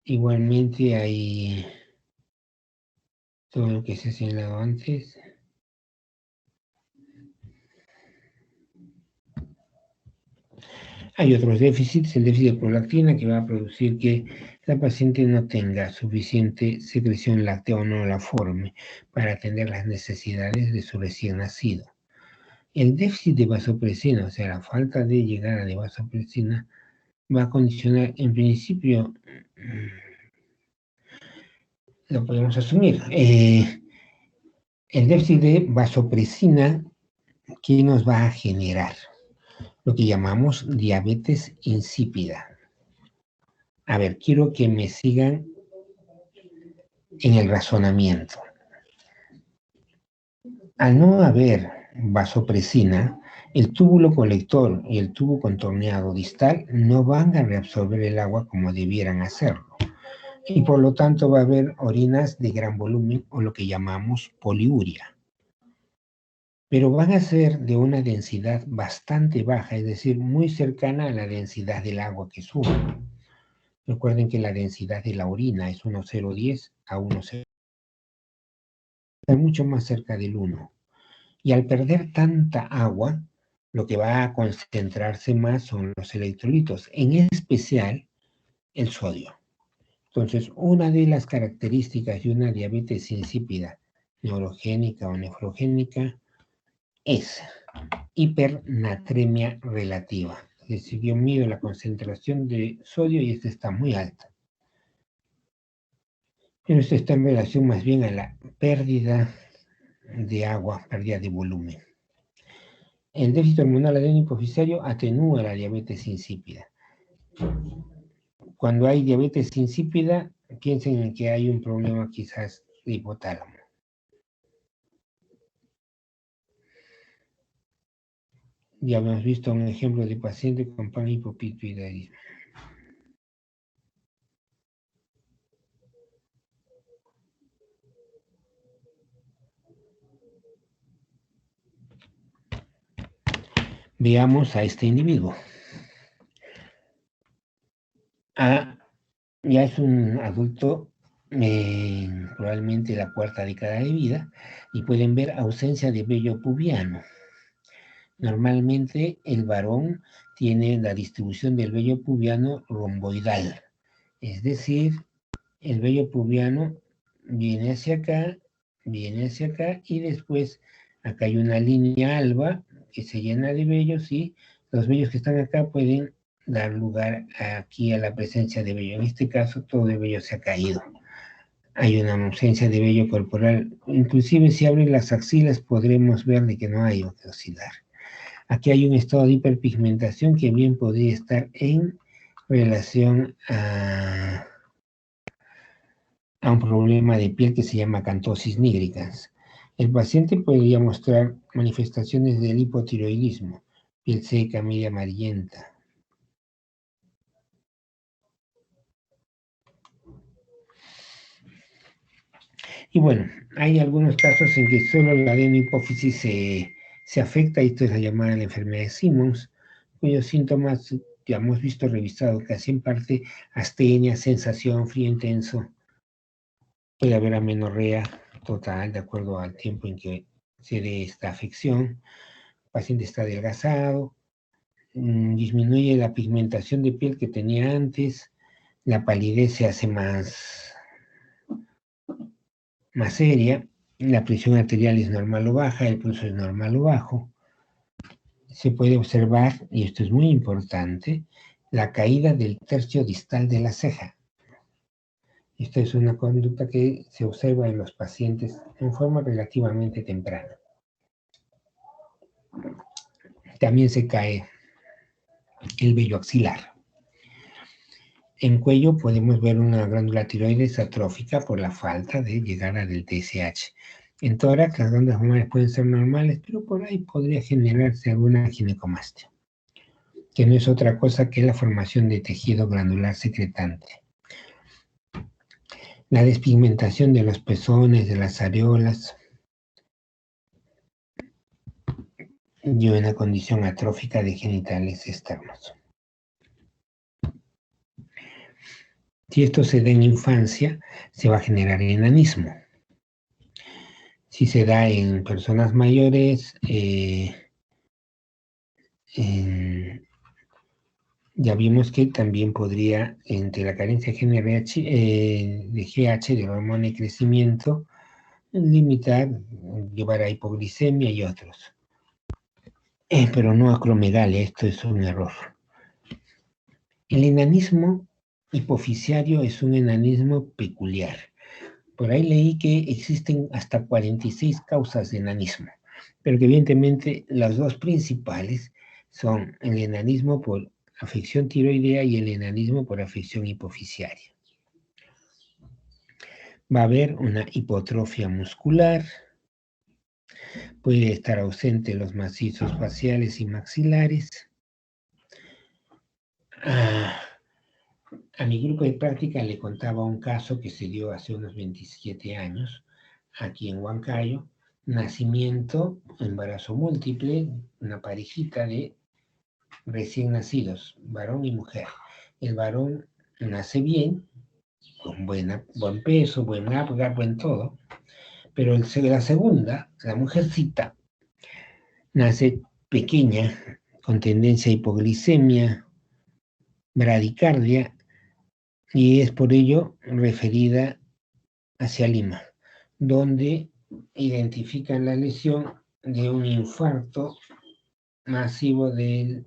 igualmente hay todo lo que se ha señalado antes. Hay otros déficits, el déficit de prolactina, que va a producir que la paciente no tenga suficiente secreción láctea o no la forme para atender las necesidades de su recién nacido. El déficit de vasopresina, o sea, la falta de llegada de vasopresina, va a condicionar, en principio, lo podemos asumir, el déficit de vasopresina que nos va a generar lo que llamamos diabetes insípida. A ver, quiero que me sigan en el razonamiento. Al no haber vasopresina, el túbulo colector y el tubo contorneado distal no van a reabsorber el agua como debieran hacerlo. y por lo tanto va a haber orinas de gran volumen o lo que llamamos poliuria. Pero van a ser de una densidad bastante baja, es decir, muy cercana a la densidad del agua que sube. Recuerden que la densidad de la orina es 1,010 a 1,0. Está mucho más cerca del 1. Y al perder tanta agua, lo que va a concentrarse más son los electrolitos, en especial el sodio. Entonces, una de las características de una diabetes insípida, neurogénica o nefrogénica, es hipernatremia relativa. Es decir, yo mido la concentración de sodio y esta está muy alta. Pero esto está en relación más bien a la pérdida de agua, pérdida de volumen. El déficit hormonal adeno-hipofisario atenúa la diabetes insípida. Cuando hay diabetes insípida, piensen en que hay un problema quizás de hipotálamo. Ya hemos visto un ejemplo de paciente con panhipopituitarismo. Veamos a este individuo. Ya es un adulto, probablemente la cuarta década de vida, y pueden ver ausencia de vello pubiano. Normalmente el varón tiene la distribución del vello pubiano romboidal, es decir, el vello pubiano viene hacia acá y después acá hay una línea alba que se llena de vellos y los vellos que están acá pueden dar lugar aquí a la presencia de vello. En este caso todo el vello se ha caído. Hay una ausencia de vello corporal. Inclusive si abren las axilas podremos ver de que no hay oxilar. Aquí hay un estado de hiperpigmentación que bien podría estar en relación a un problema de piel que se llama acantosis nigricans. El paciente podría mostrar manifestaciones del hipotiroidismo, piel seca, media amarillenta. Y bueno, hay algunos casos en que solo la adenohipófisis se afecta, y esto es la llamada la enfermedad de Simmons, cuyos síntomas ya hemos visto revisado casi en parte astenia, sensación, frío intenso. Puede haber amenorrea total de acuerdo al tiempo en que se dé esta afección. El paciente está adelgazado, disminuye la pigmentación de piel que tenía antes, la palidez se hace más seria, la presión arterial es normal o baja, el pulso es normal o bajo. Se puede observar, y esto es muy importante, la caída del tercio distal de la ceja. Esta es una conducta que se observa en los pacientes en forma relativamente temprana. También se cae el vello axilar. En cuello podemos ver una glándula tiroides atrófica por la falta de llegada del TSH. En tórax las glándulas mamarias pueden ser normales, pero por ahí podría generarse alguna ginecomastia, que no es otra cosa que la formación de tejido glandular secretante. La despigmentación de los pezones, de las areolas, y una condición atrófica de genitales externos. Si esto se da en infancia, se va a generar enanismo. Si se da en personas mayores, ya vimos que también podría, entre la carencia de GH, de hormona de crecimiento, limitar, llevar a hipoglicemia y otros. Pero no acromegalia, esto es un error. El enanismo hipofisiario es un enanismo peculiar. Por ahí leí que existen hasta 46 causas de enanismo, pero que evidentemente las dos principales son el enanismo por afección tiroidea y el enanismo por afección hipofisiaria. Va a haber una hipotrofia muscular, puede estar ausente los macizos faciales y maxilares. A mi grupo de práctica le contaba un caso que se dio hace unos 27 años, aquí en Huancayo, nacimiento, embarazo múltiple, una parejita de recién nacidos, varón y mujer. El varón nace bien, con buen peso, buen Apgar, buen todo, pero la segunda, la mujercita, nace pequeña, con tendencia a hipoglicemia, bradicardia, y es por ello referida hacia Lima, donde identifican la lesión de un infarto masivo de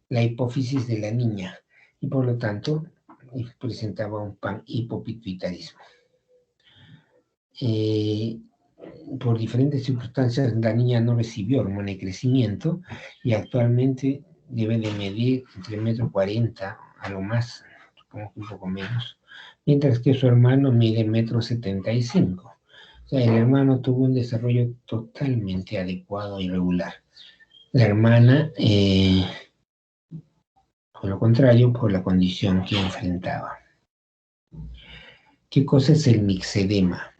la hipófisis de la niña, y por lo tanto presentaba un hipopituitarismo. Por diferentes circunstancias, la niña no recibió hormona de crecimiento y actualmente debe de medir entre 1,40 m a lo más, supongo que un poco menos, mientras que su hermano mide 1,75 m. O sea, el hermano tuvo un desarrollo totalmente adecuado y regular. La hermana, por lo contrario, por la condición que enfrentaba. ¿Qué cosa es el mixedema?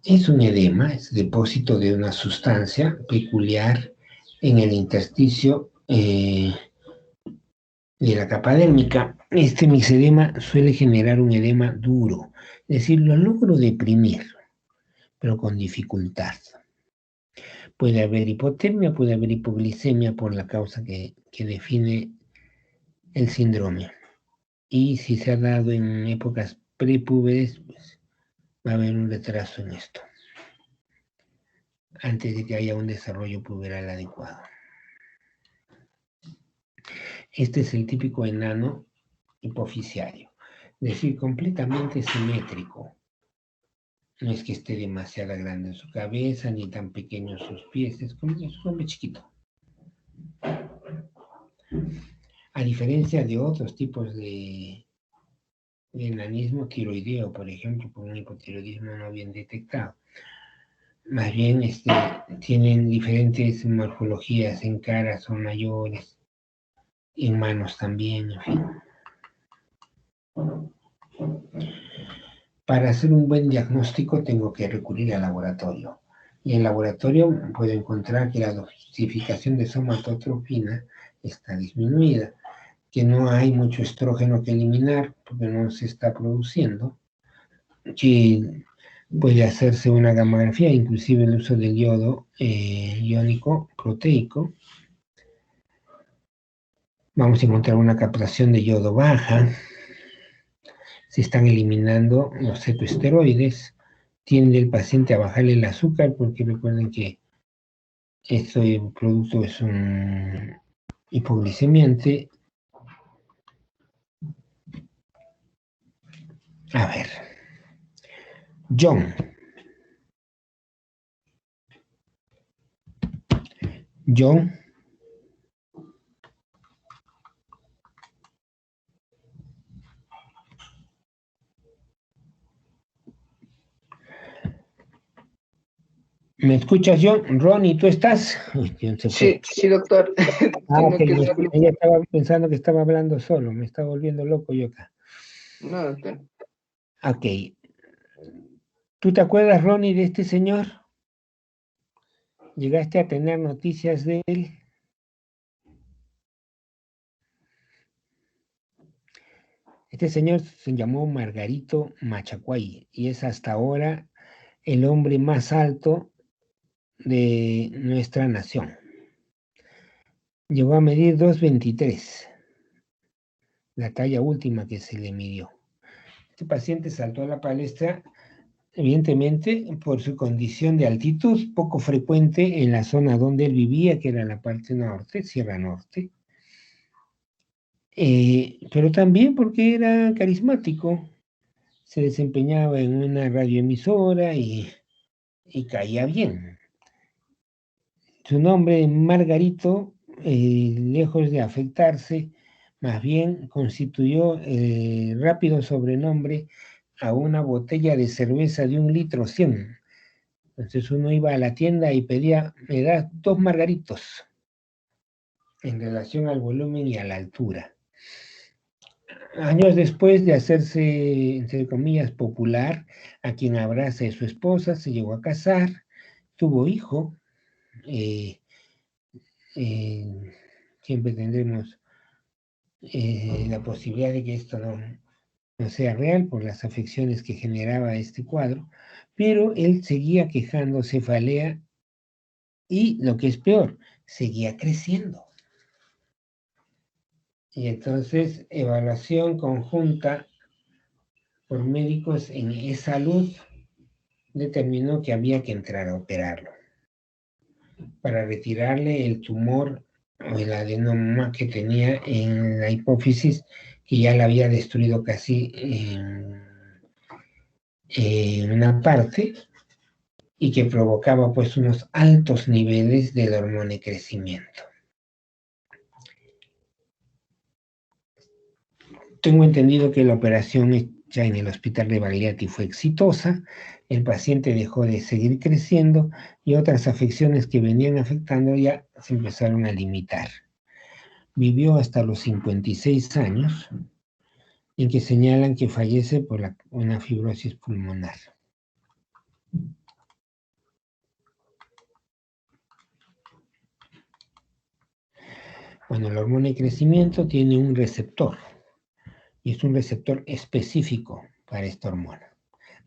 Es un edema, es depósito de una sustancia peculiar en el intersticio de la capa dérmica. Este mixedema suele generar un edema duro, es decir, lo logro deprimir, pero con dificultad. Puede haber hipotermia, puede haber hipoglicemia por la causa que define el síndrome. Y si se ha dado en épocas prepúberes, pues va a haber un retraso en esto, antes de que haya un desarrollo puberal adecuado. Este es el típico enano hipofisiario, es decir, completamente simétrico. No es que esté demasiado grande en su cabeza, ni tan pequeños sus pies, es un hombre chiquito. A diferencia de otros tipos de enanismo tiroideo, por ejemplo, por un hipotiroidismo no bien detectado. Más bien tienen diferentes morfologías, en cara son mayores, en manos también, en fin. Para hacer un buen diagnóstico tengo que recurrir al laboratorio. Y en el laboratorio puedo encontrar que la dosificación de somatotropina está disminuida, que no hay mucho estrógeno que eliminar porque no se está produciendo, que puede hacerse una gamografía, inclusive el uso del yodo iónico proteico. Vamos a encontrar una captación de yodo baja. Se están eliminando los cetoesteroides. Tiende el paciente a bajarle el azúcar porque recuerden que este producto es un hipoglicemiante. A ver. John. ¿Me escuchas, John? Ronnie, ¿tú estás? John se fue. Sí, doctor. Okay. Ella estaba pensando que estaba hablando solo. Me está volviendo loco yo acá. No, doctor. Ok. ¿Tú te acuerdas, Ronnie, de este señor? ¿Llegaste a tener noticias de él? Este señor se llamó Margarito Machacuay y es hasta ahora el hombre más alto de nuestra nación. Llegó a medir 2,23, la talla última que se le midió. Este paciente saltó a la palestra, evidentemente, por su condición de altitud poco frecuente en la zona donde él vivía, que era la parte norte, Sierra Norte, pero también porque era carismático. Se desempeñaba en una radioemisora y caía bien. Su nombre, Margarito, lejos de afectarse, más bien constituyó rápido sobrenombre a una botella de cerveza de 1,100 litros. Entonces uno iba a la tienda y pedía, me das 2 margaritos, en relación al volumen y a la altura. Años después de hacerse, entre comillas, popular, a quien abraza de su esposa, se llegó a casar, tuvo hijo. Siempre tendremos la posibilidad de que esto no sea real por las afecciones que generaba este cuadro, pero él seguía quejando cefalea y, lo que es peor, seguía creciendo. Y entonces, evaluación conjunta por médicos en e-salud determinó que había que entrar a operarlo para retirarle el tumor o el adenoma que tenía en la hipófisis, que ya la había destruido casi en una parte y que provocaba pues unos altos niveles de la hormona de crecimiento. Tengo entendido que la operación hecha en el hospital de Bagliati fue exitosa, el paciente dejó de seguir creciendo y otras afecciones que venían afectando ya se empezaron a limitar. Vivió hasta los 56 años, en que señalan que fallece por una fibrosis pulmonar. Bueno, la hormona de crecimiento tiene un receptor, y es un receptor específico para esta hormona,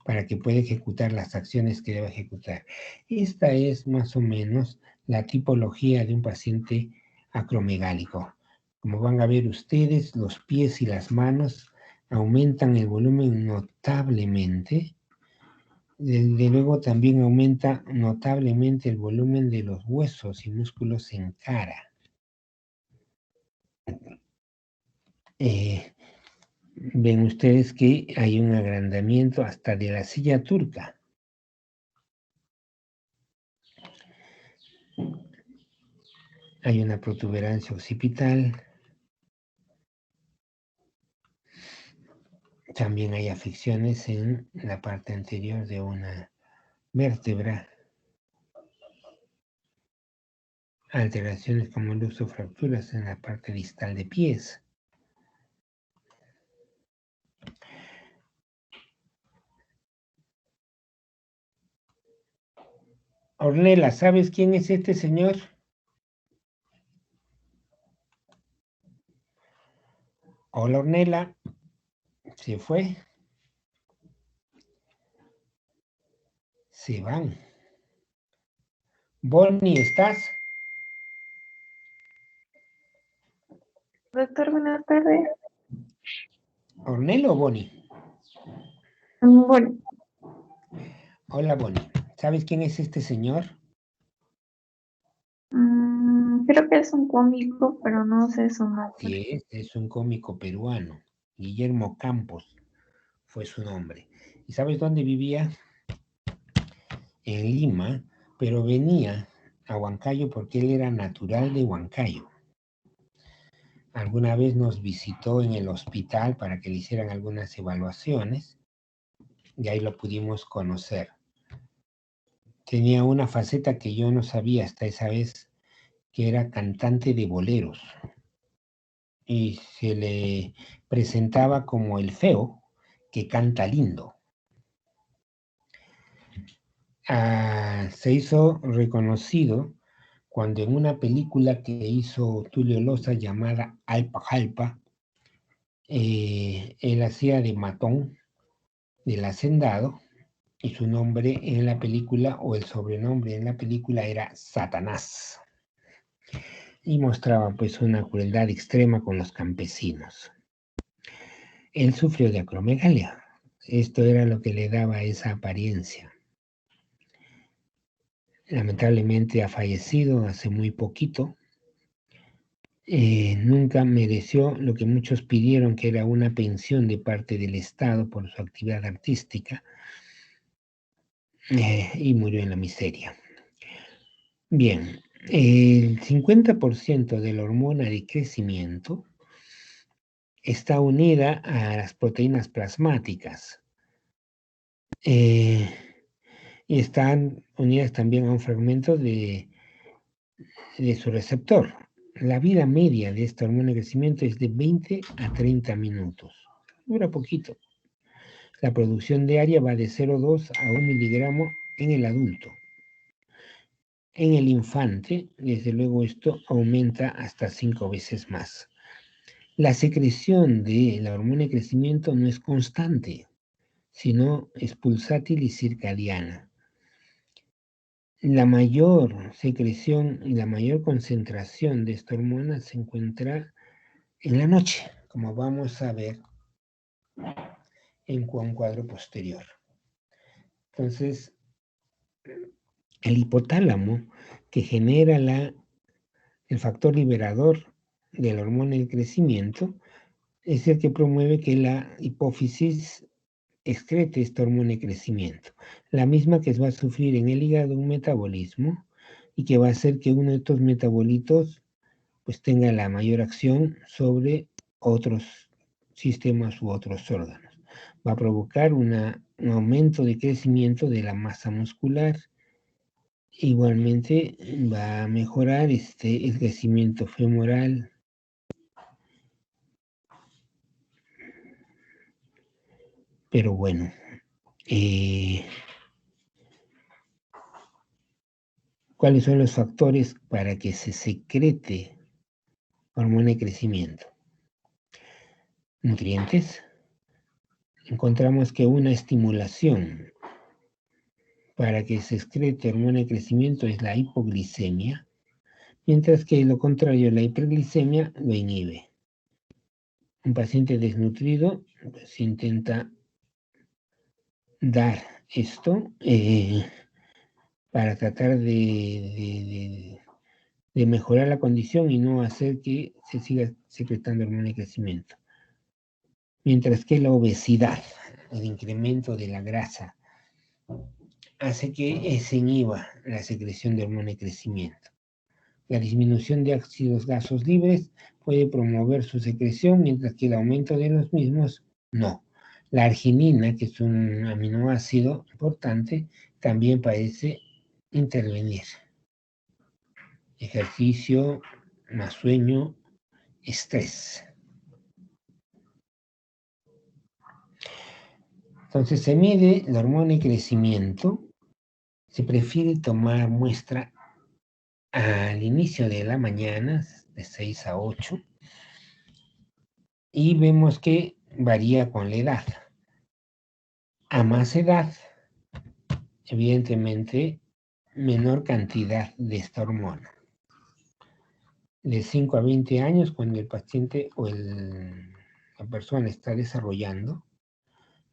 para que pueda ejecutar las acciones que debe ejecutar. Esta es más o menos la tipología de un paciente acromegálico. Como van a ver ustedes, los pies y las manos aumentan el volumen notablemente. Desde luego también aumenta notablemente el volumen de los huesos y músculos en cara. Ven ustedes que hay un agrandamiento hasta de la silla turca. Hay una protuberancia occipital. También hay afecciones en la parte anterior de una vértebra. Alteraciones como luxofracturas en la parte distal de pies. Ornella, ¿sabes quién es este señor? Hola, Ornella. Se fue. Se van. Bonnie, ¿estás? Doctor, buenas tardes. ¿Ornella o Bonnie? Bueno, Hola, Bonnie. ¿Sabes quién es este señor? creo que es un cómico, pero no sé su nombre. Sí, es un cómico peruano. Guillermo Campos fue su nombre. ¿Y sabes dónde vivía? En Lima, pero venía a Huancayo porque él era natural de Huancayo. Alguna vez nos visitó en el hospital para que le hicieran algunas evaluaciones y ahí lo pudimos conocer. Tenía una faceta que yo no sabía hasta esa vez, que era cantante de boleros. Y se le presentaba como el feo que canta lindo. Se hizo reconocido cuando en una película que hizo Tulio Loza llamada Alpa Jalpa, él hacía de matón del hacendado y su nombre en la película, o el sobrenombre en la película, era Satanás. Y mostraba pues una crueldad extrema con los campesinos. Él sufrió de acromegalia. Esto era lo que le daba esa apariencia. Lamentablemente ha fallecido hace muy poquito. Nunca mereció lo que muchos pidieron, que era una pensión de parte del Estado por su actividad artística, y murió en la miseria. Bien, el 50% de la hormona de crecimiento está unida a las proteínas plasmáticas, y están unidas también a un fragmento de su receptor, la vida media de esta hormona de crecimiento es de 20 a 30 minutos. Dura poquito. La producción diaria va de 0,2 a 1 miligramo en el adulto. En el infante, desde luego, esto aumenta hasta 5 veces más. La secreción de la hormona de crecimiento no es constante, sino es pulsátil y circadiana. La mayor secreción y la mayor concentración de esta hormona se encuentra en la noche, como vamos a ver en un cuadro posterior. Entonces, el hipotálamo, que genera el factor liberador de la hormona del crecimiento, es el que promueve que la hipófisis excrete esta hormona de crecimiento, la misma que va a sufrir en el hígado un metabolismo y que va a hacer que uno de estos metabolitos pues tenga la mayor acción sobre otros sistemas u otros órganos. Va a provocar un aumento de crecimiento de la masa muscular. Igualmente va a mejorar el crecimiento femoral. Pero bueno, ¿cuáles son los factores para que se secrete hormona de crecimiento? Nutrientes. Encontramos que una estimulación para que se excrete hormona de crecimiento es la hipoglicemia, mientras que lo contrario, la hiperglicemia, lo inhibe. Un paciente desnutrido pues, intenta dar esto para tratar de mejorar la condición y no hacer que se siga secretando hormona de crecimiento. Mientras que la obesidad, el incremento de la grasa, hace que se inhiba la secreción de hormona de crecimiento. La disminución de ácidos grasos libres puede promover su secreción, mientras que el aumento de los mismos no. La arginina, que es un aminoácido importante, también parece intervenir. Ejercicio, más sueño, estrés. Entonces se mide la hormona de crecimiento. Se prefiere tomar muestra al inicio de la mañana, de 6 a 8, y vemos que varía con la edad. A más edad, evidentemente, menor cantidad de esta hormona. De 5 a 20 años, cuando el paciente o la persona está desarrollando.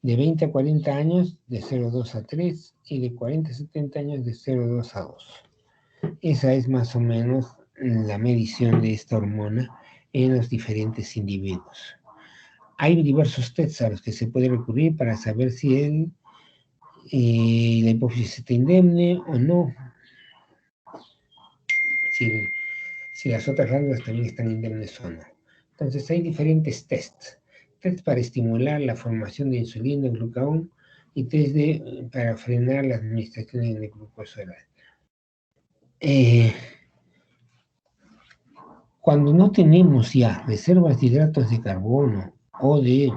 De 20 a 40 años, de 0,2 a 3, y de 40 a 70 años, de 0,2 a 2. Esa es más o menos la medición de esta hormona en los diferentes individuos. Hay diversos tests a los que se puede recurrir para saber si la hipófisis está indemne o no. Si las otras glándulas también están indemnes o no. Entonces hay diferentes tests. Test para estimular la formación de insulina y glucagón y test para frenar la administración de glucosa oral. Cuando no tenemos ya reservas de hidratos de carbono o de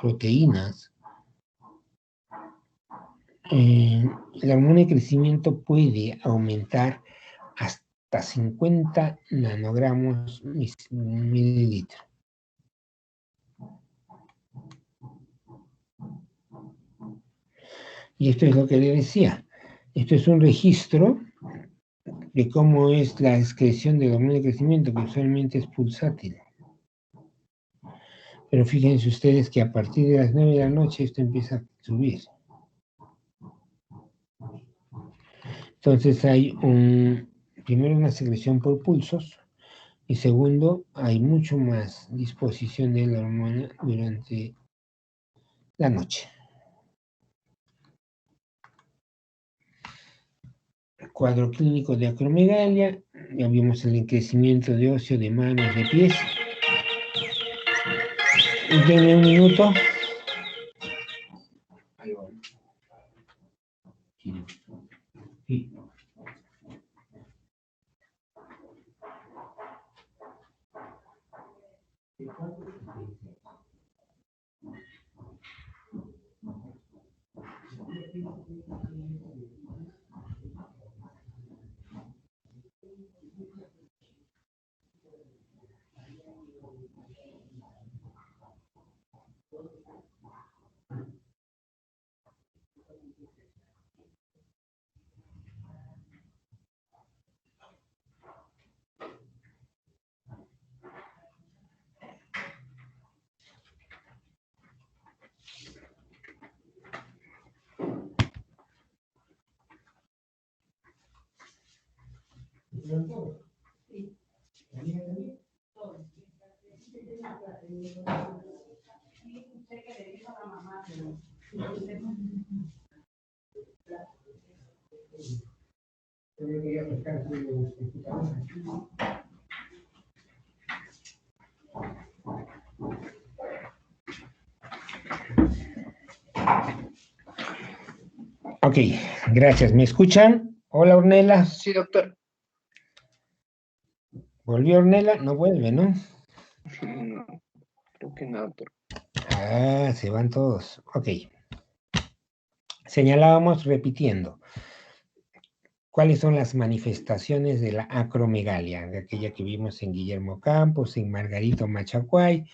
proteínas, la hormona de crecimiento puede aumentar hasta 50 nanogramos mililitro. Y esto es lo que le decía. Esto es un registro de cómo es la excreción de la hormona de crecimiento, que usualmente es pulsátil. Pero fíjense ustedes que a partir de las 9 de la noche esto empieza a subir. Entonces hay primero una secreción por pulsos y segundo hay mucho más disposición de la hormona durante la noche. Cuadro clínico de acromegalia, ya vimos el crecimiento de óseo de manos, de pies. Denme un minuto. Ahí va. Sí. Ok, gracias. ¿Me escuchan? Hola, Ornella. Sí, doctor. ¿Volvió Ornella? No vuelve, ¿no? No, creo que no, doctor. Ah, se van todos. Ok. Señalábamos, repitiendo, cuáles son las manifestaciones de la acromegalia, de aquella que vimos en Guillermo Campos, en Margarito Machacuay,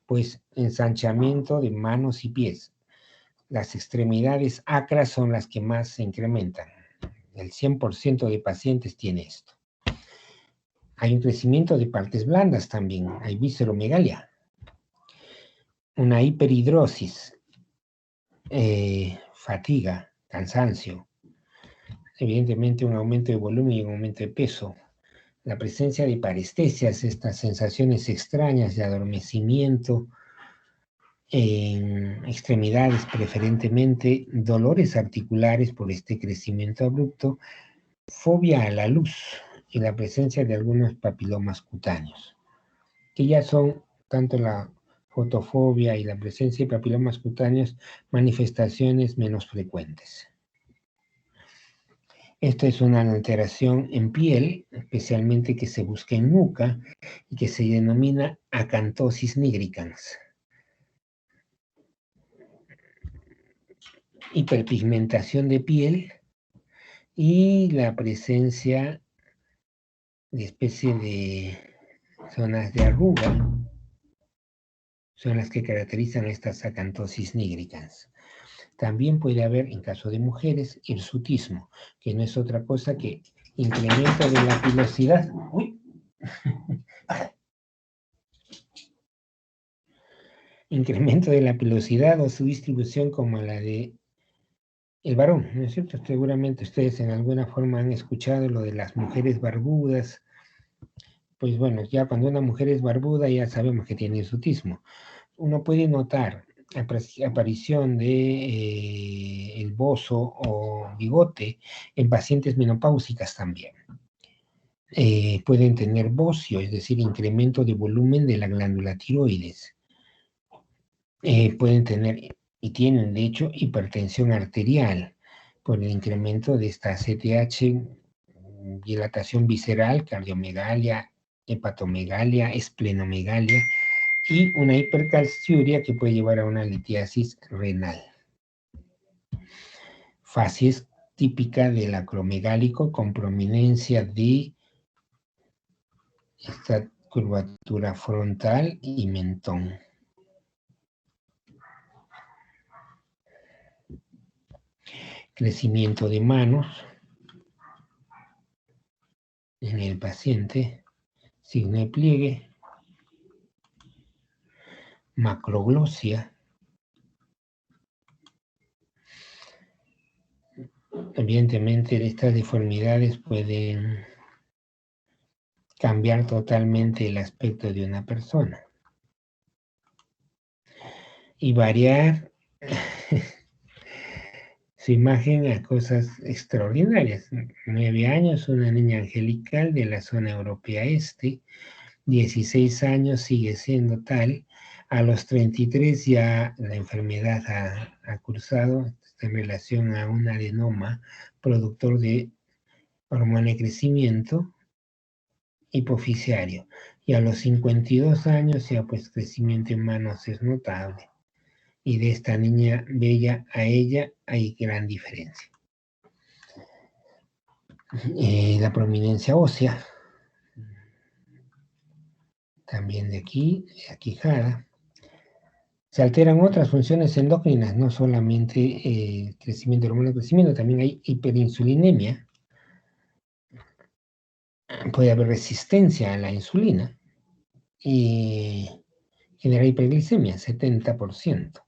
pues ensanchamiento de manos y pies. Las extremidades acras son las que más se incrementan. El 100% de pacientes tiene esto. Hay un crecimiento de partes blandas también, hay visceromegalia. Una hiperhidrosis, fatiga, cansancio. Evidentemente un aumento de volumen y un aumento de peso. La presencia de parestesias, estas sensaciones extrañas de adormecimiento en extremidades preferentemente, dolores articulares por este crecimiento abrupto, fobia a la luz y la presencia de algunos papilomas cutáneos, que ya son tanto la fotofobia y la presencia de papilomas cutáneos manifestaciones menos frecuentes. Esta es una alteración en piel, especialmente que se busca en nuca y que se denomina acantosis nigricans. Hiperpigmentación de piel y la presencia de especie de zonas de arruga son las que caracterizan estas acantosis nigricans. También puede haber, en caso de mujeres, hirsutismo, que no es otra cosa que incremento de la pilosidad. ¡Uy! Incremento de la pilosidad o su distribución como la de el varón, ¿no es cierto? Seguramente ustedes en alguna forma han escuchado lo de las mujeres barbudas. Pues bueno, ya cuando una mujer es barbuda ya sabemos que tiene hirsutismo. Uno puede notar aparición de el bozo o bigote en pacientes menopáusicas también. Pueden tener bocio, es decir, incremento de volumen de la glándula tiroides. Pueden tener y tienen de hecho hipertensión arterial por el incremento de esta CTH, dilatación visceral, cardiomegalia, hepatomegalia, esplenomegalia y una hipercalciuria que puede llevar a una litiasis renal. Facies típica del acromegálico con prominencia de esta curvatura frontal y mentón. Crecimiento de manos en el paciente, signo de pliegue, macroglosia, evidentemente estas deformidades pueden cambiar totalmente el aspecto de una persona y variar su imagen a cosas extraordinarias. 9 años, una niña angelical de la zona europea este, 16 años sigue siendo tal, a los 33 ya la enfermedad ha cursado en relación a un adenoma productor de hormona de crecimiento hipofisiario, y a los 52 años ya pues crecimiento en manos es notable, y de esta niña bella a ella hay gran diferencia. La prominencia ósea, también de aquí, de la quijada. Se alteran otras funciones endocrinas, no solamente crecimiento, hormona de crecimiento, también hay hiperinsulinemia. Puede haber resistencia a la insulina y genera hiperglicemia, 70%.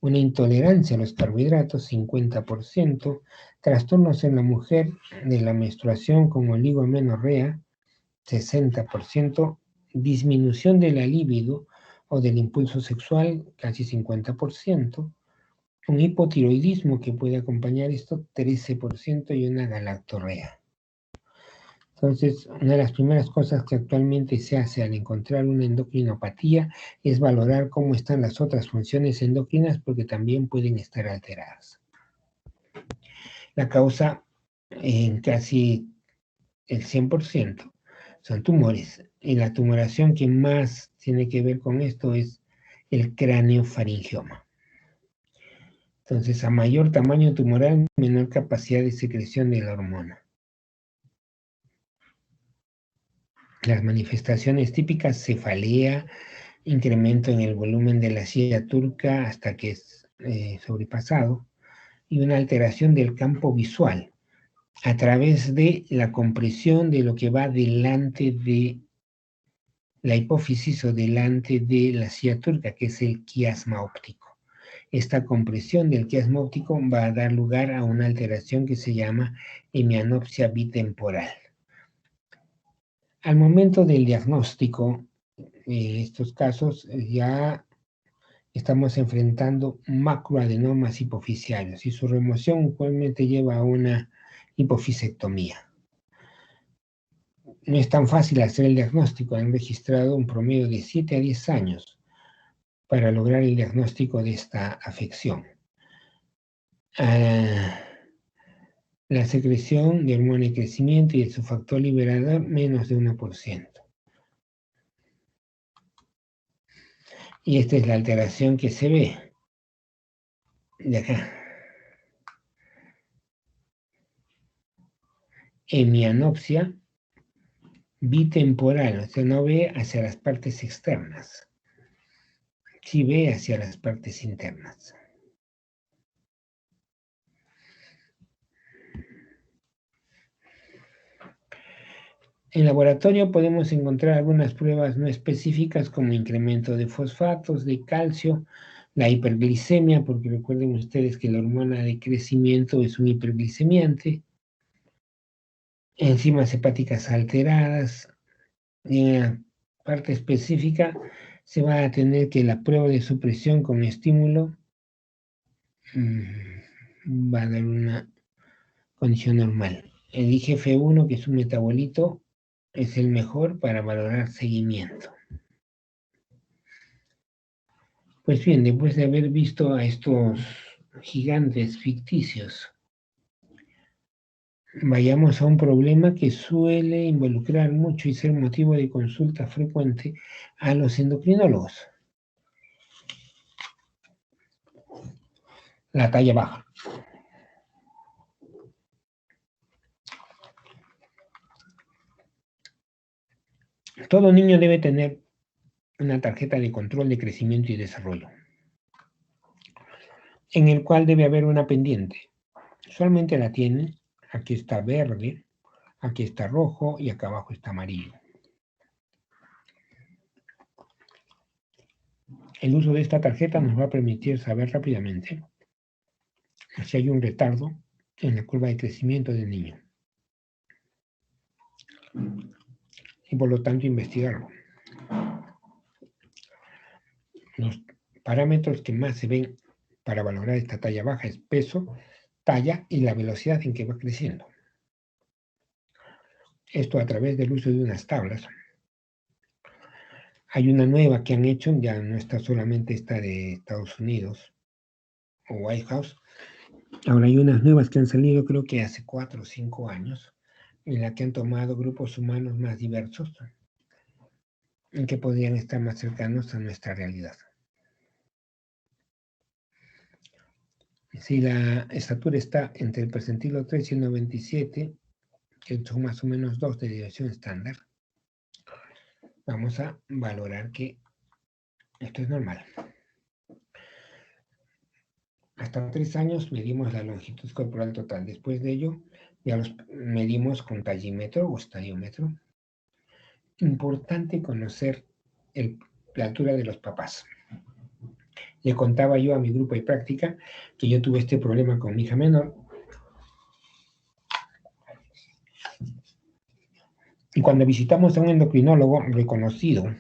una intolerancia a los carbohidratos, 50%, trastornos en la mujer de la menstruación con oligomenorrea, 60%, disminución de la libido o del impulso sexual, casi 50%, un hipotiroidismo que puede acompañar esto, 13%, y una galactorrea. Entonces, una de las primeras cosas que actualmente se hace al encontrar una endocrinopatía es valorar cómo están las otras funciones endocrinas, porque también pueden estar alteradas. La causa en casi el 100% son tumores, y la tumoración que más tiene que ver con esto es el craneofaringioma. Entonces, a mayor tamaño tumoral, menor capacidad de secreción de la hormona. Las manifestaciones típicas: cefalea, incremento en el volumen de la silla turca hasta que es sobrepasado, y una alteración del campo visual a través de la compresión de lo que va delante de la hipófisis o delante de la silla turca, que es el quiasma óptico. Esta compresión del quiasma óptico va a dar lugar a una alteración que se llama hemianopsia bitemporal. Al momento del diagnóstico, en estos casos ya estamos enfrentando macroadenomas hipofisiarios, y su remoción usualmente lleva a una hipofisectomía. No es tan fácil hacer el diagnóstico. Han registrado un promedio de 7 a 10 años para lograr el diagnóstico de esta afección. La secreción de hormona de crecimiento y de su factor liberador, menos de 1%. Y esta es la alteración que se ve de acá. Hemianopsia bitemporal, o sea, no ve hacia las partes externas, sí ve hacia las partes internas. En laboratorio podemos encontrar algunas pruebas no específicas, como incremento de fosfatos, de calcio, la hiperglicemia, porque recuerden ustedes que la hormona de crecimiento es un hiperglicemiante, enzimas hepáticas alteradas. En la parte específica se va a tener que la prueba de supresión con estímulo va a dar una condición normal. El IGF-1, que es un metabolito, es el mejor para valorar seguimiento. Pues bien, después de haber visto a estos gigantes ficticios, vayamos a un problema que suele involucrar mucho y ser motivo de consulta frecuente a los endocrinólogos: la talla baja. Todo niño debe tener una tarjeta de control de crecimiento y desarrollo, en el cual debe haber una pendiente. Usualmente la tiene, aquí está verde, aquí está rojo y acá abajo está amarillo. El uso de esta tarjeta nos va a permitir saber rápidamente si hay un retardo en la curva de crecimiento del niño, y por lo tanto investigarlo. Los parámetros que más se ven para valorar esta talla baja es peso, talla y la velocidad en que va creciendo. Esto a través del uso de unas tablas. Hay una nueva que han hecho, ya no está solamente esta de Estados Unidos o White House. Ahora hay unas nuevas que han salido, creo que hace 4 o 5 años, en la que han tomado grupos humanos más diversos, en que podrían estar más cercanos a nuestra realidad. Si la estatura está entre el percentilo 3 y el 97, que son más o menos 2 de desviación estándar, vamos a valorar que esto es normal. Hasta 3 años medimos la longitud corporal total. Después de ello, ya los medimos con tallímetro o estadiómetro. Importante conocer la altura de los papás. Le contaba yo a mi grupo de práctica que yo tuve este problema con mi hija menor. Y cuando visitamos a un endocrinólogo reconocido,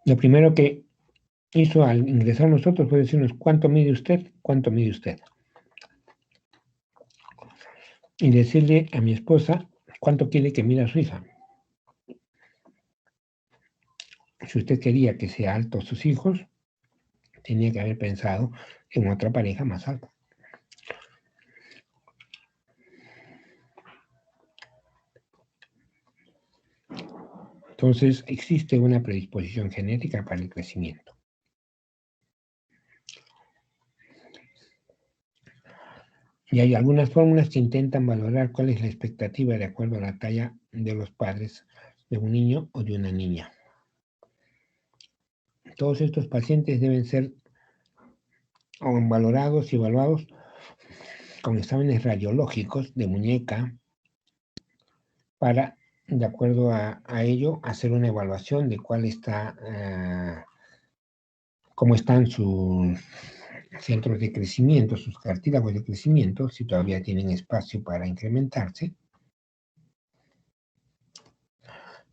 lo primero que hizo al ingresar nosotros fue decirnos, ¿cuánto mide usted? ¿Cuánto mide usted? Y decirle a mi esposa, ¿cuánto quiere que mida su hija? Si usted quería que sea alto sus hijos, tenía que haber pensado en otra pareja más alta. Entonces, existe una predisposición genética para el crecimiento. Y hay algunas fórmulas que intentan valorar cuál es la expectativa de acuerdo a la talla de los padres de un niño o de una niña. Todos estos pacientes deben ser valorados y evaluados con exámenes radiológicos de muñeca para, de acuerdo a ello, hacer una evaluación de cuál está, cómo están sus centros de crecimiento, sus cartílagos de crecimiento, si todavía tienen espacio para incrementarse,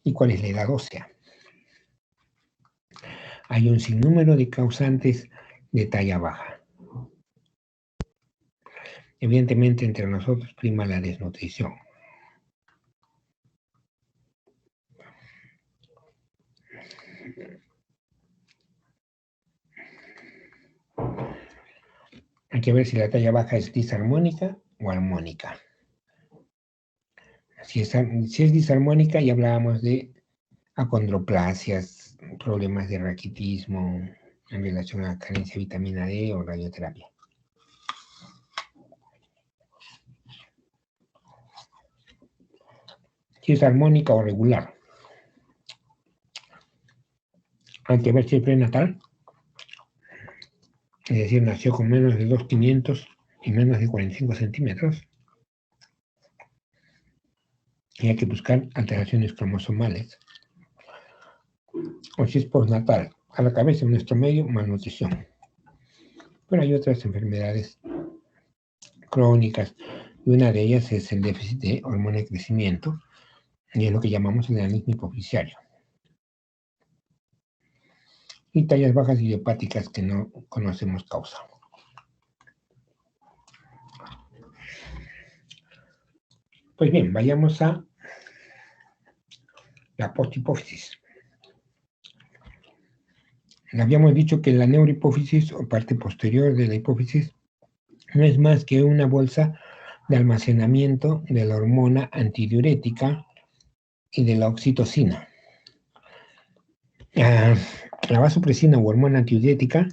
y cuál es la edad ósea. Hay un sinnúmero de causantes de talla baja. Evidentemente, entre nosotros prima la desnutrición. Hay que ver si la talla baja es disarmónica o armónica. Si es disarmónica, ya hablábamos de acondroplasias, problemas de raquitismo en relación a carencia de vitamina D o radioterapia. Si es armónica o regular, hay que ver si es prenatal, es decir, nació con menos de 2,500 y menos de 45 centímetros, y hay que buscar alteraciones cromosomales. O si es postnatal, a la cabeza, en nuestro medio, malnutrición. Pero hay otras enfermedades crónicas, y una de ellas es el déficit de hormona de crecimiento, y es lo que llamamos el enanismo hipoficiario. Y tallas bajas idiopáticas que no conocemos causa. Pues bien, vayamos a la posthipófisis. Habíamos dicho que la neurohipófisis o parte posterior de la hipófisis no es más que una bolsa de almacenamiento de la hormona antidiurética y de la oxitocina. La vasopresina o hormona antidiurética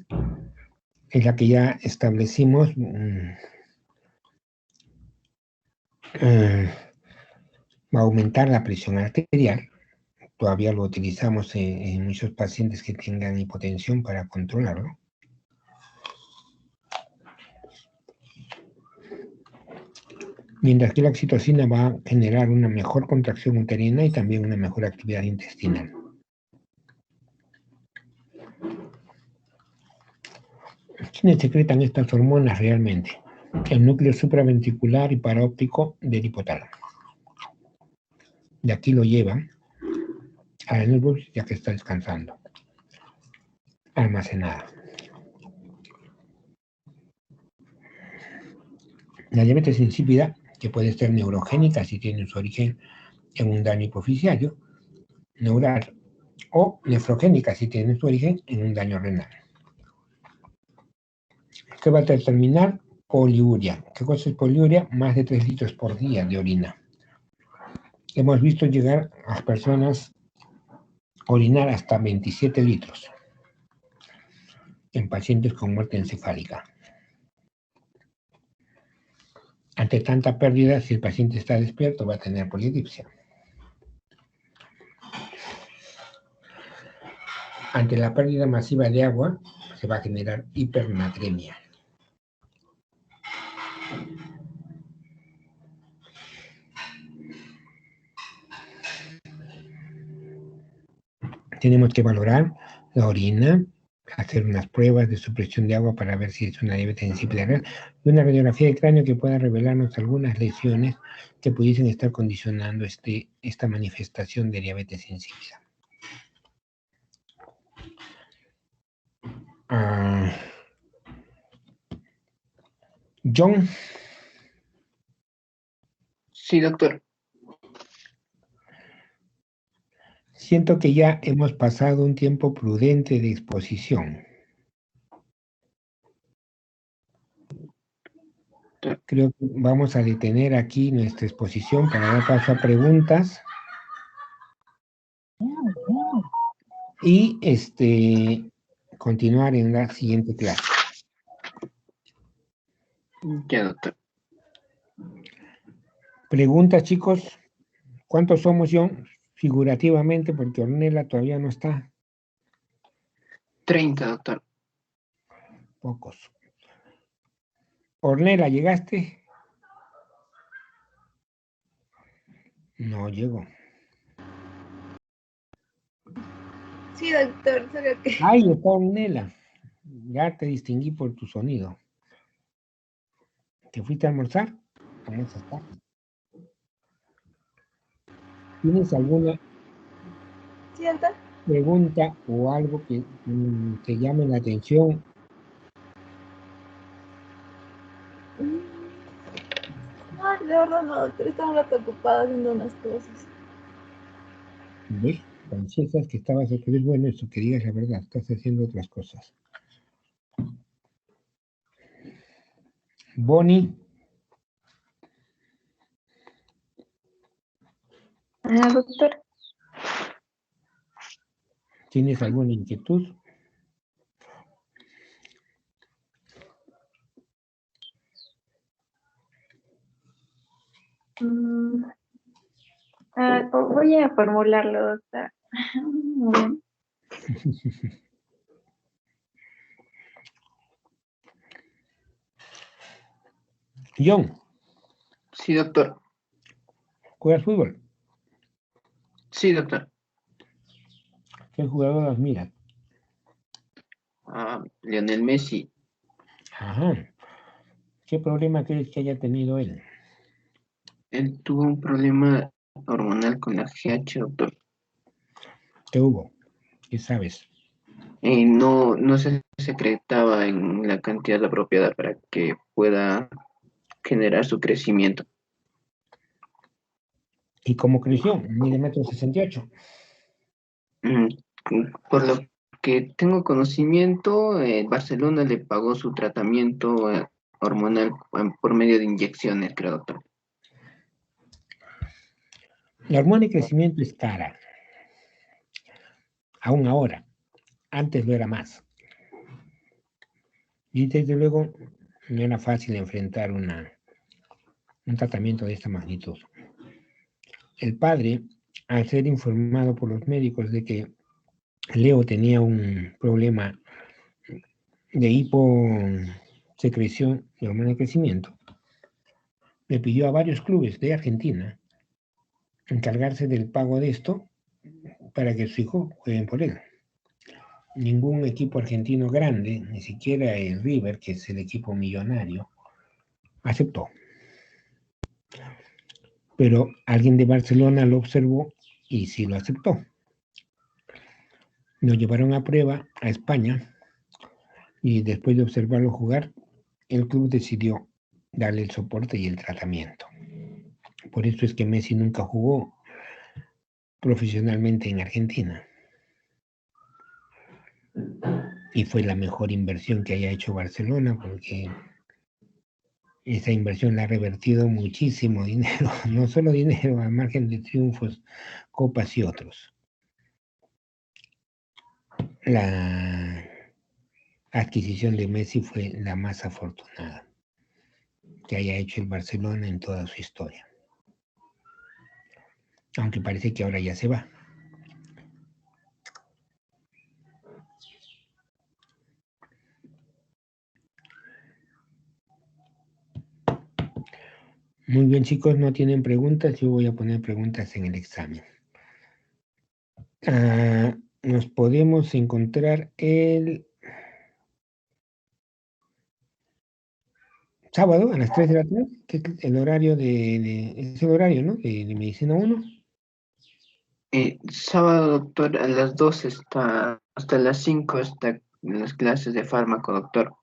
es la que ya establecimos va a aumentar la presión arterial. Todavía lo utilizamos en muchos pacientes que tengan hipotensión para controlarlo. Mientras que la oxitocina va a generar una mejor contracción uterina y también una mejor actividad intestinal. ¿Quiénes secretan estas hormonas realmente? El núcleo supraventricular y paraóptico del hipotálamo. De aquí lo llevan a la neurosis ya que está descansando, almacenada. La diabetes insípida, que puede ser neurogénica si tiene su origen en un daño hipofisiario, neural, o nefrogénica si tiene su origen en un daño renal. ¿Qué va a determinar? Poliuria. ¿Qué cosa es poliuria? Más de 3 litros por día de orina. Hemos visto llegar a las personas a orinar hasta 27 litros en pacientes con muerte encefálica. Ante tanta pérdida, si el paciente está despierto, va a tener polidipsia. Ante la pérdida masiva de agua, se va a generar hipernatremia. Tenemos que valorar la orina, hacer unas pruebas de supresión de agua para ver si es una diabetes insípida real, y una radiografía de cráneo que pueda revelarnos algunas lesiones que pudiesen estar condicionando esta manifestación de diabetes insípida. John. Sí, doctor. Siento que ya hemos pasado un tiempo prudente de exposición. Creo que vamos a detener aquí nuestra exposición para dar paso a preguntas. Y continuar en la siguiente clase. Ya, doctor. Preguntas, chicos. ¿Cuántos somos, John? Figurativamente, porque Ornella todavía no está. 30, doctor. Pocos. Ornella, ¿llegaste? No llegó. Sí, doctor, solo que... Ahí está Ornella. Ya te distinguí por tu sonido. ¿Te fuiste a almorzar? Almorzas tarde. ¿Tienes alguna ¿Sienta? pregunta o algo que te llame la atención? No, de verdad no, doctor, estaba un rato ocupada haciendo unas cosas. ¿Ves? Francesas que estabas haciendo, es bueno eso, que digas la verdad, estás haciendo otras cosas. Bonnie. Doctor. ¿Tienes alguna inquietud? Voy a formularlo, doctor. Muy bien. John, Sí, doctor. ¿juegas fútbol? Sí, doctor. ¿Qué jugador admiras? Lionel Messi. Ajá. ¿Qué problema crees que haya tenido él? Él tuvo un problema hormonal con la GH, doctor. ¿Qué hubo? ¿Qué sabes? No se secretaba en la cantidad apropiada para que pueda generar su crecimiento. ¿Y cómo creció? Mide 1,68 m. Por lo que tengo conocimiento, Barcelona le pagó su tratamiento hormonal por medio de inyecciones, creo, doctor. La hormona de crecimiento es cara. Aún ahora. Antes lo era más. Y desde luego no era fácil enfrentar un tratamiento de esta magnitud. El padre, al ser informado por los médicos de que Leo tenía un problema de hiposecreción de hormona de crecimiento, le pidió a varios clubes de Argentina encargarse del pago de esto para que su hijo juegue por él. Ningún equipo argentino grande, ni siquiera el River, que es el equipo millonario, aceptó. Pero alguien de Barcelona lo observó y sí lo aceptó. Lo llevaron a prueba a España y después de observarlo jugar, el club decidió darle el soporte y el tratamiento. Por eso es que Messi nunca jugó profesionalmente en Argentina. Y fue la mejor inversión que haya hecho Barcelona porque esa inversión le ha revertido muchísimo dinero, no solo dinero, a margen de triunfos, copas y otros. La adquisición de Messi fue la más afortunada que haya hecho el Barcelona en toda su historia. Aunque parece que ahora ya se va. Muy bien, chicos, no tienen preguntas. Yo voy a poner preguntas en el examen. nos podemos encontrar el sábado a las 3 de la tarde, que es el horario es el horario, ¿no? De medicina 1. Sábado, doctor, a las 2 está, hasta las 5 está las clases de fármaco, doctor.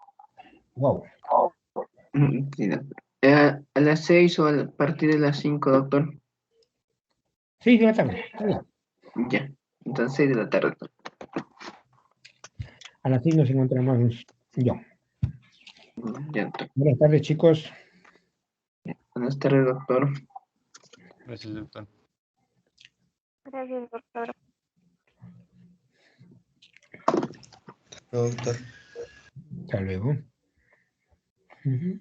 Wow. Sí, doctor. A las 6 o a partir de las 5, doctor. 6 de la tarde. Está bien. Ya, entonces 6 de la tarde, doctor. A las 6 nos encontramos yo. Ya, doctor. Buenas tardes, chicos. Buenas tardes, doctor. Gracias, doctor. Gracias, doctor. Doctor. Hasta luego. Ujú.